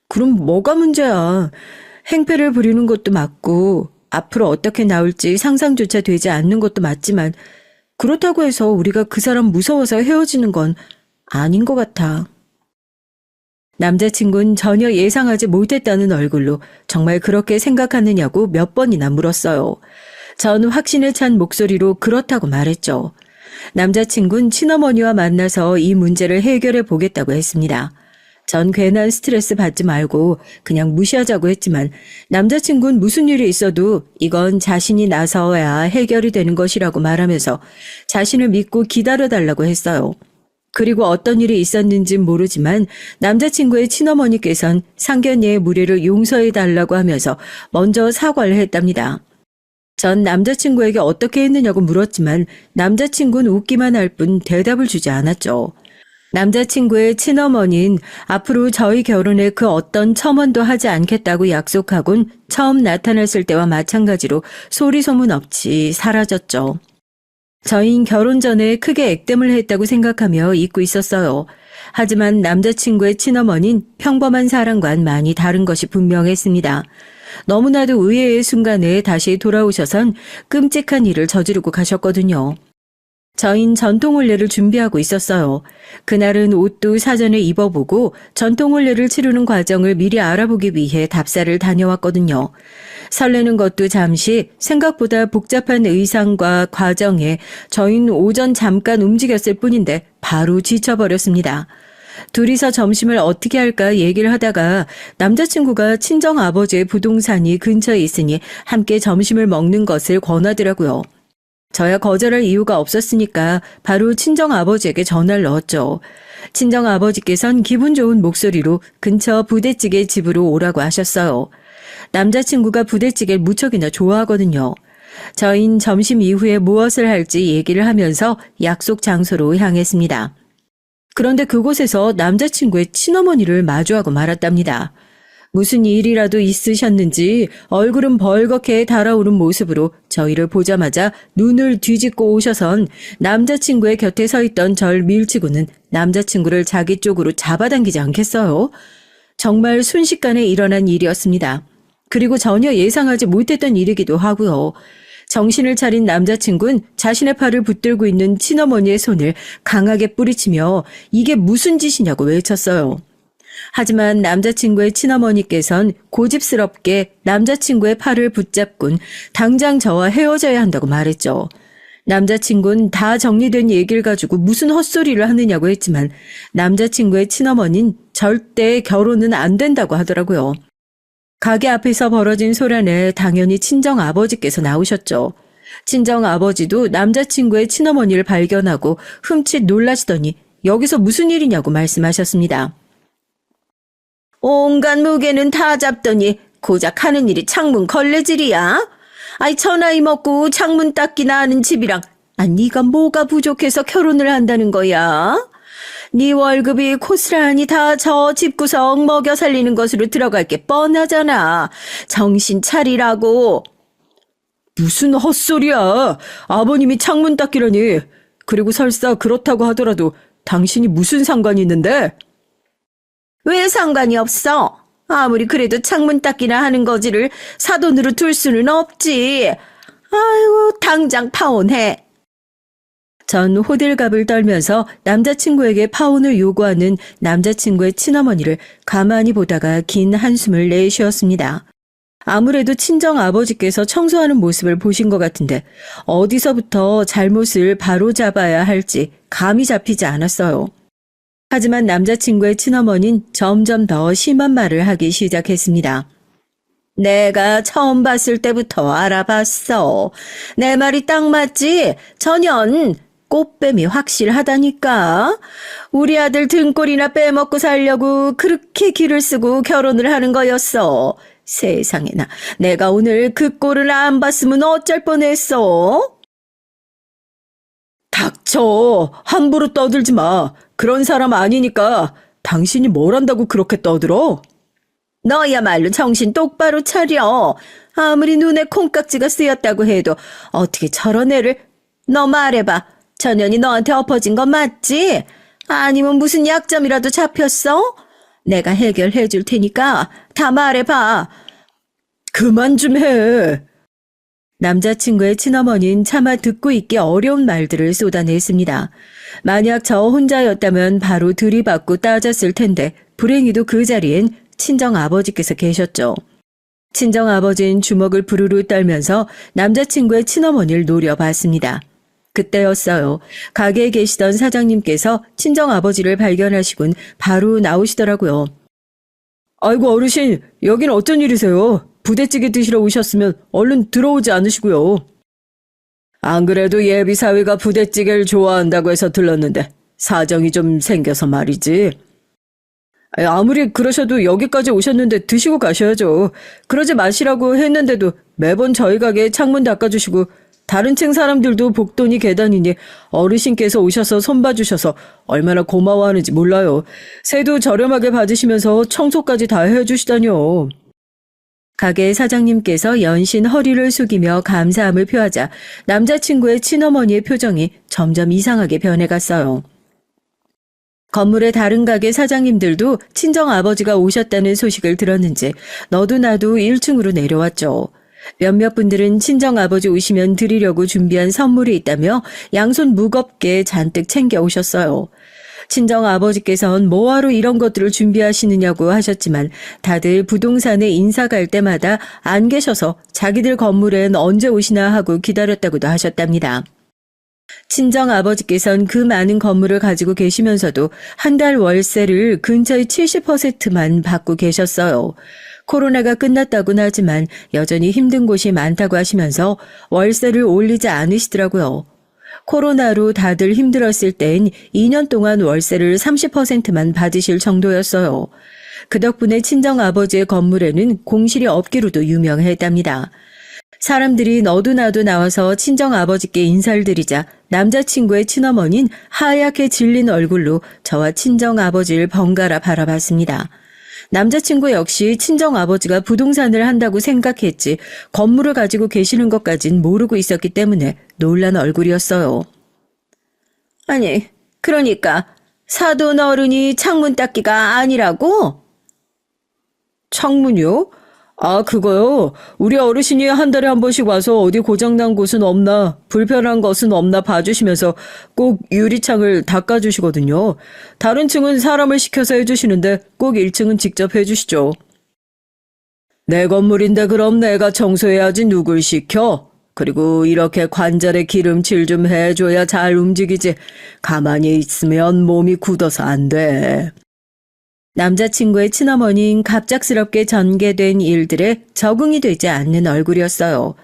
S2: 그럼 뭐가 문제야. 행패를 부리는 것도 맞고 앞으로 어떻게 나올지 상상조차 되지 않는 것도 맞지만 그렇다고 해서 우리가 그 사람 무서워서 헤어지는 건 아닌 것 같아. 남자친구는 전혀 예상하지 못했다는 얼굴로 정말 그렇게 생각하느냐고 몇 번이나 물었어요. 전 확신에 찬 목소리로 그렇다고 말했죠. 남자친구는 친어머니와 만나서 이 문제를 해결해 보겠다고 했습니다.
S1: 전 괜한 스트레스 받지 말고 그냥 무시하자고 했지만 남자친구는 무슨 일이 있어도 이건 자신이 나서야 해결이 되는 것이라고 말하면서 자신을 믿고 기다려달라고 했어요. 그리고 어떤 일이 있었는진 모르지만 남자친구의 친어머니께선 상견례의 무례를 용서해달라고 하면서 먼저 사과를 했답니다. 전 남자친구에게 어떻게 했느냐고 물었지만 남자친구는 웃기만 할 뿐 대답을 주지 않았죠. 남자친구의 친어머니는 앞으로 저희 결혼에 그 어떤 첨언도 하지 않겠다고 약속하곤 처음 나타났을 때와 마찬가지로 소리소문 없이 사라졌죠. 저희는 결혼 전에 크게 액땜을 했다고 생각하며 잊고 있었어요. 하지만 남자친구의 친어머니는 평범한 사람과는 많이 다른 것이 분명했습니다. 너무나도 의외의 순간에 다시 돌아오셔선 끔찍한 일을 저지르고 가셨거든요. 저희는 전통혼례를 준비하고 있었어요. 그날은 옷도 사전에 입어보고 전통혼례를 치르는 과정을 미리 알아보기 위해 답사를 다녀왔거든요. 설레는 것도 잠시 생각보다 복잡한 의상과 과정에 저희는 오전 잠깐 움직였을 뿐인데 바로 지쳐버렸습니다. 둘이서 점심을 어떻게 할까 얘기를 하다가 남자친구가 친정아버지의 부동산이 근처에 있으니 함께 점심을 먹는 것을 권하더라고요. 저야 거절할 이유가 없었으니까 바로 친정아버지에게 전화를 넣었죠. 친정아버지께선 기분 좋은 목소리로 근처 부대찌개 집으로 오라고 하셨어요. 남자친구가 부대찌개를 무척이나 좋아하거든요. 저희는 점심 이후에 무엇을 할지 얘기를 하면서 약속 장소로 향했습니다. 그런데 그곳에서 남자친구의 친어머니를 마주하고 말았답니다. 무슨 일이라도 있으셨는지 얼굴은 벌겋게 달아오른 모습으로 저희를 보자마자 눈을 뒤집고 오셔선 남자친구의 곁에 서 있던 절 밀치고는 남자친구를 자기 쪽으로 잡아당기지 않겠어요? 정말 순식간에 일어난 일이었습니다. 그리고 전혀 예상하지 못했던 일이기도 하고요. 정신을 차린 남자친구는 자신의 팔을 붙들고 있는 친어머니의 손을 강하게 뿌리치며 이게 무슨 짓이냐고 외쳤어요. 하지만 남자친구의 친어머니께선 고집스럽게 남자친구의 팔을 붙잡곤 당장 저와 헤어져야 한다고 말했죠. 남자친구는 다 정리된 얘기를 가지고 무슨 헛소리를 하느냐고 했지만 남자친구의 친어머니는 절대 결혼은 안 된다고 하더라고요. 가게 앞에서 벌어진 소란에 당연히 친정아버지께서 나오셨죠. 친정아버지도 남자친구의 친어머니를 발견하고 흠칫 놀라시더니 여기서 무슨 일이냐고 말씀하셨습니다.
S3: 온갖 무게는 다 잡더니 고작 하는 일이 창문 걸레질이야? 아이 천하이 먹고 창문 닦기나 하는 집이랑 네가 뭐가 부족해서 결혼을 한다는 거야? 네 월급이 고스란히 다 저 집구석 먹여 살리는 것으로 들어갈 게 뻔하잖아. 정신 차리라고.
S2: 무슨 헛소리야. 아버님이 창문 닦기라니. 그리고 설사 그렇다고 하더라도 당신이 무슨 상관이 있는데?
S3: 왜 상관이 없어? 아무리 그래도 창문 닦기나 하는 거지를 사돈으로 둘 수는 없지. 아이고 당장 파혼해.
S1: 전 호들갑을 떨면서 남자친구에게 파혼을 요구하는 남자친구의 친어머니를 가만히 보다가 긴 한숨을 내쉬었습니다. 아무래도 친정아버지께서 청소하는 모습을 보신 것 같은데 어디서부터 잘못을 바로잡아야 할지 감이 잡히지 않았어요. 하지만 남자친구의 친어머니는 점점 더 심한 말을 하기 시작했습니다.
S3: 내가 처음 봤을 때부터 알아봤어. 내 말이 딱 맞지? 전현 꽃뱀이 확실하다니까. 우리 아들 등골이나 빼먹고 살려고 그렇게 기를 쓰고 결혼을 하는 거였어. 세상에나 내가 오늘 그 꼴을 안 봤으면 어쩔 뻔했어.
S2: 닥쳐. 함부로 떠들지 마. 그런 사람 아니니까 당신이 뭘 한다고 그렇게 떠들어?
S3: 너야말로 정신 똑바로 차려. 아무리 눈에 콩깍지가 쓰였다고 해도 어떻게 저런 애를. 너 말해봐. 전현이 너한테 엎어진 거 맞지? 아니면 무슨 약점이라도 잡혔어? 내가 해결해 줄 테니까 다 말해봐.
S2: 그만 좀 해.
S1: 남자친구의 친어머니는 차마 듣고 있기 어려운 말들을 쏟아냈습니다. 만약 저 혼자였다면 바로 들이받고 따졌을 텐데 불행히도 그 자리엔 친정아버지께서 계셨죠. 친정아버지는 주먹을 부르르 떨면서 남자친구의 친어머니를 노려봤습니다. 그때였어요. 가게에 계시던 사장님께서 친정아버지를 발견하시곤 바로 나오시더라고요.
S2: 아이고 어르신, 여긴 어쩐 일이세요? 부대찌개 드시러 오셨으면 얼른 들어오지 않으시고요. 안 그래도 예비사위가 부대찌개를 좋아한다고 해서 들렀는데 사정이 좀 생겨서 말이지. 아무리 그러셔도 여기까지 오셨는데 드시고 가셔야죠. 그러지 마시라고 했는데도 매번 저희 가게 창문 닦아주시고 다른 층 사람들도 복도니 계단이니 어르신께서 오셔서 손봐주셔서 얼마나 고마워하는지 몰라요. 세도 저렴하게 받으시면서 청소까지 다 해주시다니요.
S1: 가게 사장님께서 연신 허리를 숙이며 감사함을 표하자 남자친구의 친어머니의 표정이 점점 이상하게 변해갔어요. 건물의 다른 가게 사장님들도 친정아버지가 오셨다는 소식을 들었는지 너도 나도 1층으로 내려왔죠. 몇몇 분들은 친정아버지 오시면 드리려고 준비한 선물이 있다며 양손 무겁게 잔뜩 챙겨 오셨어요. 친정아버지께서는 뭐하러 이런 것들을 준비하시느냐고 하셨지만 다들 부동산에 인사 갈 때마다 안 계셔서 자기들 건물엔 언제 오시나 하고 기다렸다고도 하셨답니다. 친정아버지께서는 그 많은 건물을 가지고 계시면서도 한 달 월세를 근처의 70%만 받고 계셨어요. 코로나가 끝났다고는 하지만 여전히 힘든 곳이 많다고 하시면서 월세를 올리지 않으시더라고요. 코로나로 다들 힘들었을 땐 2년 동안 월세를 30%만 받으실 정도였어요. 그 덕분에 친정아버지의 건물에는 공실이 없기로도 유명했답니다. 사람들이 너도 나도 나와서 친정아버지께 인사를 드리자 남자친구의 친어머니는 하얗게 질린 얼굴로 저와 친정아버지를 번갈아 바라봤습니다. 남자친구 역시 친정아버지가 부동산을 한다고 생각했지 건물을 가지고 계시는 것까진 모르고 있었기 때문에 놀란 얼굴이었어요.
S3: 아니, 그러니까 사돈 어른이 창문 닦기가 아니라고?
S2: 창문이요? 아, 그거요? 우리 어르신이 한 달에 한 번씩 와서 어디 고장난 곳은 없나, 불편한 것은 없나 봐주시면서 꼭 유리창을 닦아주시거든요. 다른 층은 사람을 시켜서 해주시는데 꼭 1층은 직접 해주시죠. 내 건물인데 그럼 내가 청소해야지 누굴 시켜? 그리고 이렇게 관절에 기름칠 좀 해줘야 잘 움직이지. 가만히 있으면 몸이 굳어서 안 돼.
S1: 남자친구의 친어머니는 갑작스럽게 전개된 일들에 적응이 되지 않는 얼굴이었어요.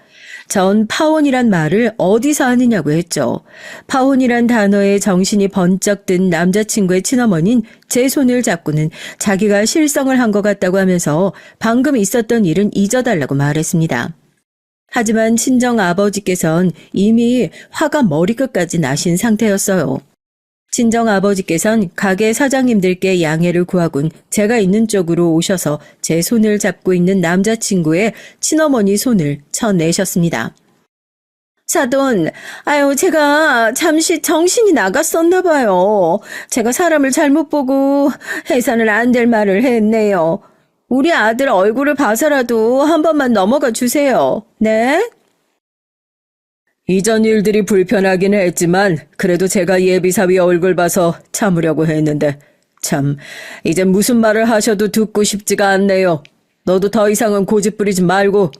S1: 전 파혼이란 말을 어디서 하느냐고 했죠. 파혼이란 단어에 정신이 번쩍 든 남자친구의 친어머니는 제 손을 잡고는 자기가 실성을 한 것 같다고 하면서 방금 있었던 일은 잊어달라고 말했습니다. 하지만 친정아버지께선 이미 화가 머리끝까지 나신 상태였어요. 친정아버지께선 가게 사장님들께 양해를 구하곤 제가 있는 쪽으로 오셔서 제 손을 잡고 있는 남자친구의 친어머니 손을 쳐내셨습니다.
S3: 사돈, 제가 잠시 정신이 나갔었나 봐요. 제가 사람을 잘못 보고 해서는 안 될 말을 했네요. 우리 아들 얼굴을 봐서라도 한 번만 넘어가 주세요. 네?
S2: 이전 일들이 불편하긴 했지만 그래도 제가 예비사위 얼굴 봐서 참으려고 했는데 참 이제 무슨 말을 하셔도 듣고 싶지가 않네요. 너도 더 이상은 고집 부리지 말고.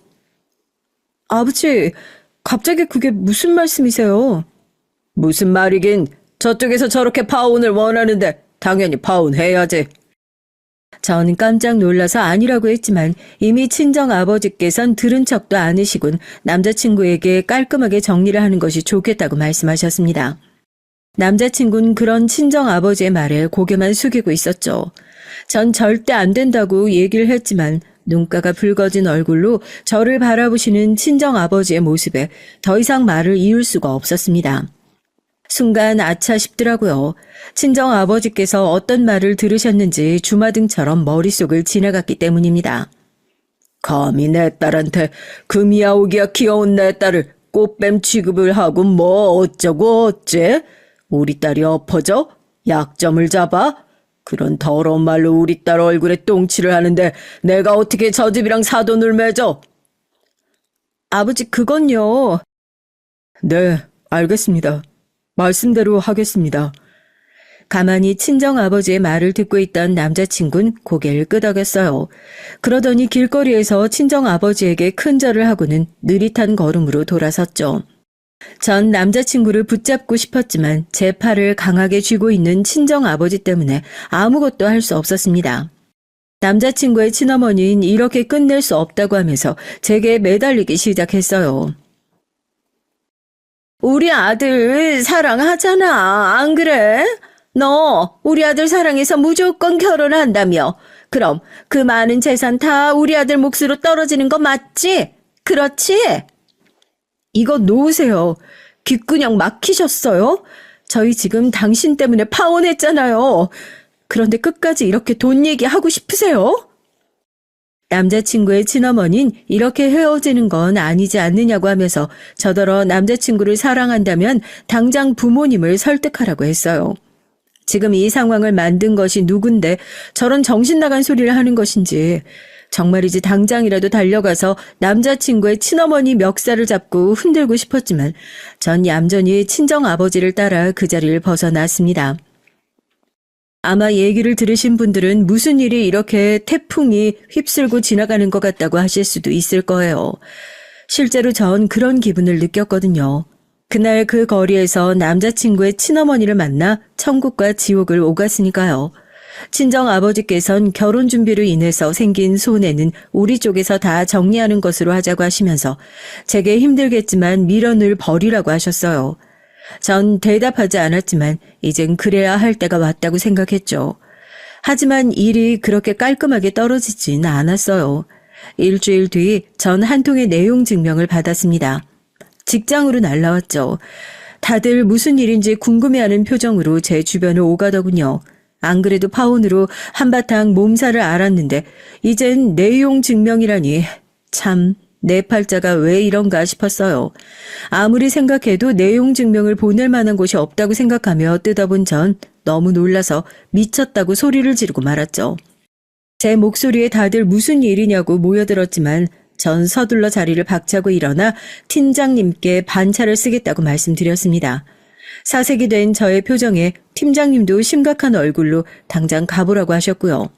S1: 아버지, 갑자기 그게 무슨 말씀이세요?
S2: 무슨 말이긴 저쪽에서 저렇게 파혼을 원하는데 당연히 파혼해야지.
S1: 전 깜짝 놀라서 아니라고 했지만 이미 친정아버지께선 들은 척도 않으시곤 남자친구에게 깔끔하게 정리를 하는 것이 좋겠다고 말씀하셨습니다. 남자친구는 그런 친정아버지의 말에 고개만 숙이고 있었죠. 전 절대 안 된다고 얘기를 했지만 눈가가 붉어진 얼굴로 저를 바라보시는 친정아버지의 모습에 더 이상 말을 이을 수가 없었습니다. 순간 아차 싶더라고요. 친정아버지께서 어떤 말을 들으셨는지 주마등처럼 머릿속을 지나갔기 때문입니다.
S2: 감히 내 딸한테 금이야오기야 귀여운 내 딸을 꽃뱀 취급을 하고 뭐 어쩌고 어째? 우리 딸이 엎어져? 약점을 잡아? 그런 더러운 말로 우리 딸 얼굴에 똥칠을 하는데 내가 어떻게 저 집이랑 사돈을 맺어?
S1: 아버지, 그건요.
S2: 네, 알겠습니다. 말씀대로 하겠습니다.
S1: 가만히 친정아버지의 말을 듣고 있던 남자친구는 고개를 끄덕였어요. 그러더니 길거리에서 친정아버지에게 큰절을 하고는 느릿한 걸음으로 돌아섰죠. 전 남자친구를 붙잡고 싶었지만 제 팔을 강하게 쥐고 있는 친정 아버지 때문에 아무것도 할 수 없었습니다. 남자친구의 친어머니는 이렇게 끝낼 수 없다고 하면서 제게 매달리기 시작했어요. 우리 아들 사랑하잖아, 안 그래? 너 우리 아들 사랑해서 무조건 결혼한다며. 그럼 그 많은 재산 다 우리 아들 몫으로 떨어지는 거 맞지? 그렇지? 이거 놓으세요. 귓구녕 막히셨어요? 저희 지금 당신 때문에 파혼했잖아요. 그런데 끝까지 이렇게 돈 얘기하고 싶으세요? 남자친구의 친어머니는 이렇게 헤어지는 건 아니지 않느냐고 하면서 저더러 남자친구를 사랑한다면 당장 부모님을 설득하라고 했어요. 지금 이 상황을 만든 것이 누군데 저런 정신 나간 소리를 하는 것인지 정말이지 당장이라도 달려가서 남자친구의 친어머니 멱살을 잡고 흔들고 싶었지만 전 얌전히 친정 아버지를 따라 그 자리를 벗어났습니다. 아마 얘기를 들으신 분들은 무슨 일이 이렇게 태풍이 휩쓸고 지나가는 것 같다고 하실 수도 있을 거예요. 실제로 전 그런 기분을 느꼈거든요. 그날 그 거리에서 남자친구의 친어머니를 만나 천국과 지옥을 오갔으니까요. 친정 아버지께선 결혼 준비로 인해서 생긴 손해는 우리 쪽에서 다 정리하는 것으로 하자고 하시면서 제게 힘들겠지만 미련을 버리라고 하셨어요. 전 대답하지 않았지만 이젠 그래야 할 때가 왔다고 생각했죠. 하지만 일이 그렇게 깔끔하게 떨어지진 않았어요. 일주일 뒤 전 한 통의 내용 증명을 받았습니다. 직장으로 날라왔죠. 다들 무슨 일인지 궁금해하는 표정으로 제 주변을 오가더군요. 안 그래도 파혼으로 한바탕 몸살을 앓았는데 이젠 내용 증명이라니 참 내 팔자가 왜 이런가 싶었어요. 아무리 생각해도 내용 증명을 보낼 만한 곳이 없다고 생각하며 뜯어본 전 너무 놀라서 미쳤다고 소리를 지르고 말았죠. 제 목소리에 다들 무슨 일이냐고 모여들었지만 전 서둘러 자리를 박차고 일어나 팀장님께 반차를 쓰겠다고 말씀드렸습니다. 사색이 된 저의 표정에 팀장님도 심각한 얼굴로 당장 가보라고 하셨고요.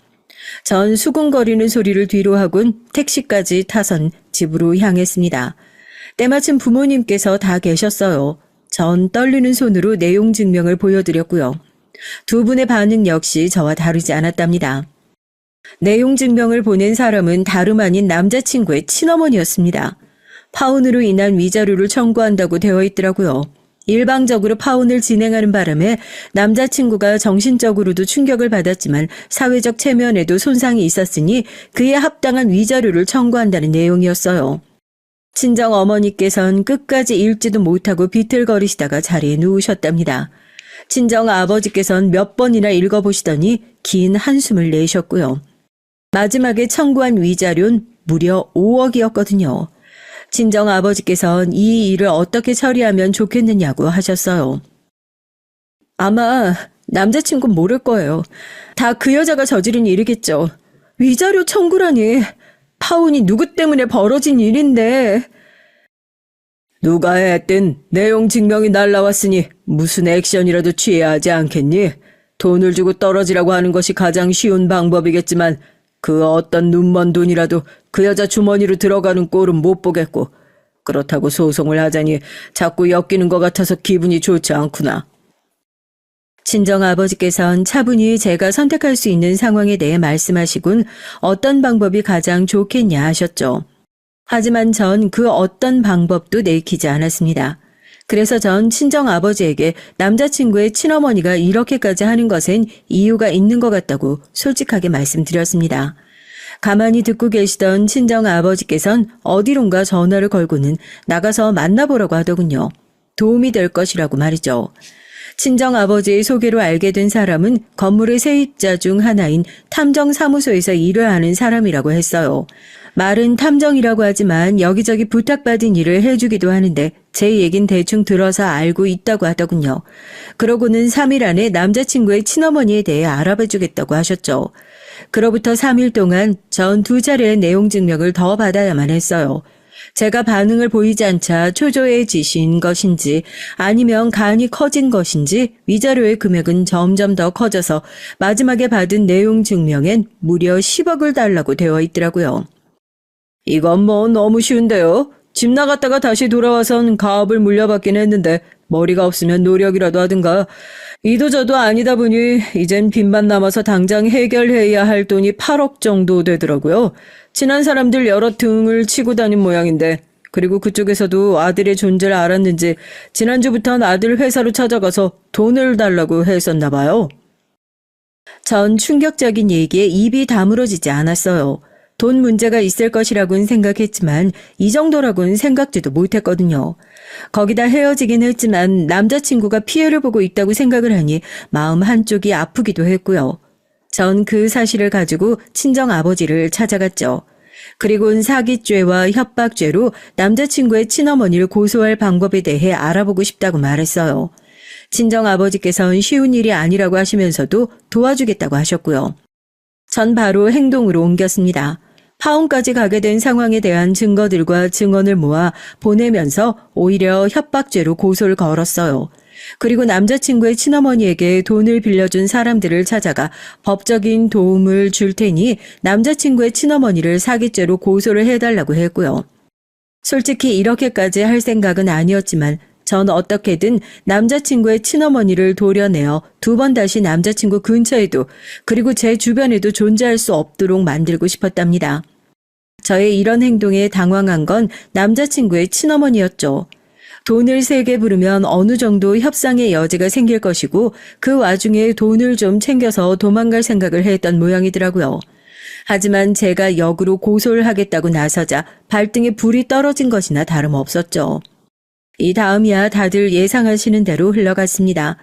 S1: 전 수군거리는 소리를 뒤로 하곤 택시까지 타선 집으로 향했습니다. 때마침 부모님께서 다 계셨어요. 전 떨리는 손으로 내용 증명을 보여드렸고요. 두 분의 반응 역시 저와 다르지 않았답니다. 내용 증명을 보낸 사람은 다름 아닌 남자친구의 친어머니였습니다. 파혼으로 인한 위자료를 청구한다고 되어 있더라고요. 일방적으로 파혼을 진행하는 바람에 남자친구가 정신적으로도 충격을 받았지만 사회적 체면에도 손상이 있었으니 그에 합당한 위자료를 청구한다는 내용이었어요. 친정 어머니께선 끝까지 읽지도 못하고 비틀거리시다가 자리에 누우셨답니다. 친정 아버지께선 몇 번이나 읽어보시더니 긴 한숨을 내셨고요. 마지막에 청구한 위자료는 무려 5억이었거든요. 친정 아버지께선 이 일을 어떻게 처리하면 좋겠느냐고 하셨어요. 아마 남자친구는 모를 거예요. 다 그 여자가 저지른 일이겠죠. 위자료 청구라니. 파혼이 누구 때문에 벌어진 일인데. 누가 했든 내용 증명이 날라왔으니 무슨 액션이라도 취해야 하지 않겠니? 돈을 주고 떨어지라고 하는 것이 가장 쉬운 방법이겠지만 그 어떤 눈먼 돈이라도 그 여자 주머니로 들어가는 꼴은 못 보겠고 그렇다고 소송을 하자니 자꾸 엮이는 것 같아서 기분이 좋지 않구나. 친정 아버지께선 차분히 제가 선택할 수 있는 상황에 대해 말씀하시곤 어떤 방법이 가장 좋겠냐 하셨죠. 하지만 전 그 어떤 방법도 내키지 않았습니다. 그래서 전 친정 아버지에게 남자친구의 친어머니가 이렇게까지 하는 것엔 이유가 있는 것 같다고 솔직하게 말씀드렸습니다. 가만히 듣고 계시던 친정 아버지께선 어디론가 전화를 걸고는 나가서 만나보라고 하더군요. 도움이 될 것이라고 말이죠. 친정 아버지의 소개로 알게 된 사람은 건물의 세입자 중 하나인 탐정사무소에서 일을 하는 사람이라고 했어요. 말은 탐정이라고 하지만 여기저기 부탁받은 일을 해주기도 하는데 제 얘긴 대충 들어서 알고 있다고 하더군요. 그러고는 3일 안에 남자친구의 친어머니에 대해 알아봐주겠다고 하셨죠. 그로부터 3일 동안 전 2차례의 내용 증명을 더 받아야만 했어요. 제가 반응을 보이지 않자 초조해지신 것인지 아니면 간이 커진 것인지 위자료의 금액은 점점 더 커져서 마지막에 받은 내용 증명엔 무려 10억을 달라고 되어 있더라고요. 이건 뭐 너무 쉬운데요.
S2: 집 나갔다가 다시 돌아와선 가업을 물려받긴 했는데 머리가 없으면 노력이라도 하든가. 이도저도 아니다 보니 이젠 빚만 남아서 당장 해결해야 할 돈이 8억 정도 되더라고요. 친한 사람들 여러 등을 치고 다닌 모양인데, 그리고 그쪽에서도 아들의 존재를 알았는지 지난주부터는 아들 회사로 찾아가서 돈을 달라고 했었나 봐요.
S1: 전 충격적인 얘기에 입이 다물어지지 않았어요. 돈 문제가 있을 것이라고는 생각했지만 이 정도라고는 생각지도 못했거든요. 거기다 헤어지긴 했지만 남자친구가 피해를 보고 있다고 생각을 하니 마음 한쪽이 아프기도 했고요. 전 그 사실을 가지고 친정 아버지를 찾아갔죠. 그리고는 사기죄와 협박죄로 남자친구의 친어머니를 고소할 방법에 대해 알아보고 싶다고 말했어요. 친정 아버지께서는 쉬운 일이 아니라고 하시면서도 도와주겠다고 하셨고요. 전 바로 행동으로 옮겼습니다. 파혼까지 가게 된 상황에 대한 증거들과 증언을 모아 보내면서 오히려 협박죄로 고소를 걸었어요. 그리고 남자친구의 친어머니에게 돈을 빌려준 사람들을 찾아가 법적인 도움을 줄 테니 남자친구의 친어머니를 사기죄로 고소를 해달라고 했고요. 솔직히 이렇게까지 할 생각은 아니었지만 전 어떻게든 남자친구의 친어머니를 도려내어 2번 다시 남자친구 근처에도 그리고 제 주변에도 존재할 수 없도록 만들고 싶었답니다. 저의 이런 행동에 당황한 건 남자친구의 친어머니였죠. 돈을 세게 부르면 어느 정도 협상의 여지가 생길 것이고 그 와중에 돈을 좀 챙겨서 도망갈 생각을 했던 모양이더라고요. 하지만 제가 역으로 고소를 하겠다고 나서자 발등에 불이 떨어진 것이나 다름없었죠. 이 다음이야 다들 예상하시는 대로 흘러갔습니다.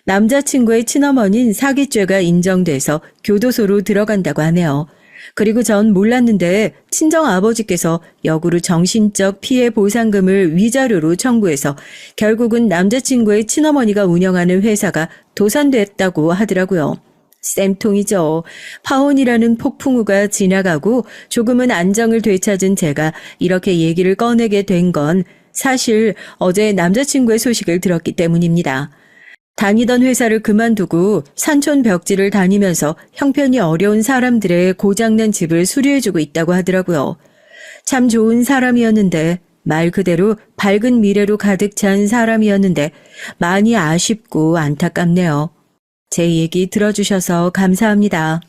S1: 남자친구의 친어머니는 사기죄가 인정돼서 교도소로 들어간다고 하네요. 그리고 전 몰랐는데 친정 아버지께서 역으로 정신적 피해 보상금을 위자료로 청구해서 결국은 남자친구의 친어머니가 운영하는 회사가 도산됐다고 하더라고요. 쌤통이죠. 파혼이라는 폭풍우가 지나가고 조금은 안정을 되찾은 제가 이렇게 얘기를 꺼내게 된 건 사실 어제 남자친구의 소식을 들었기 때문입니다. 다니던 회사를 그만두고 산촌 벽지를 다니면서 형편이 어려운 사람들의 고장난 집을 수리해주고 있다고 하더라고요. 참 좋은 사람이었는데, 말 그대로 밝은 미래로 가득 찬 사람이었는데 많이 아쉽고 안타깝네요. 제 얘기 들어주셔서 감사합니다.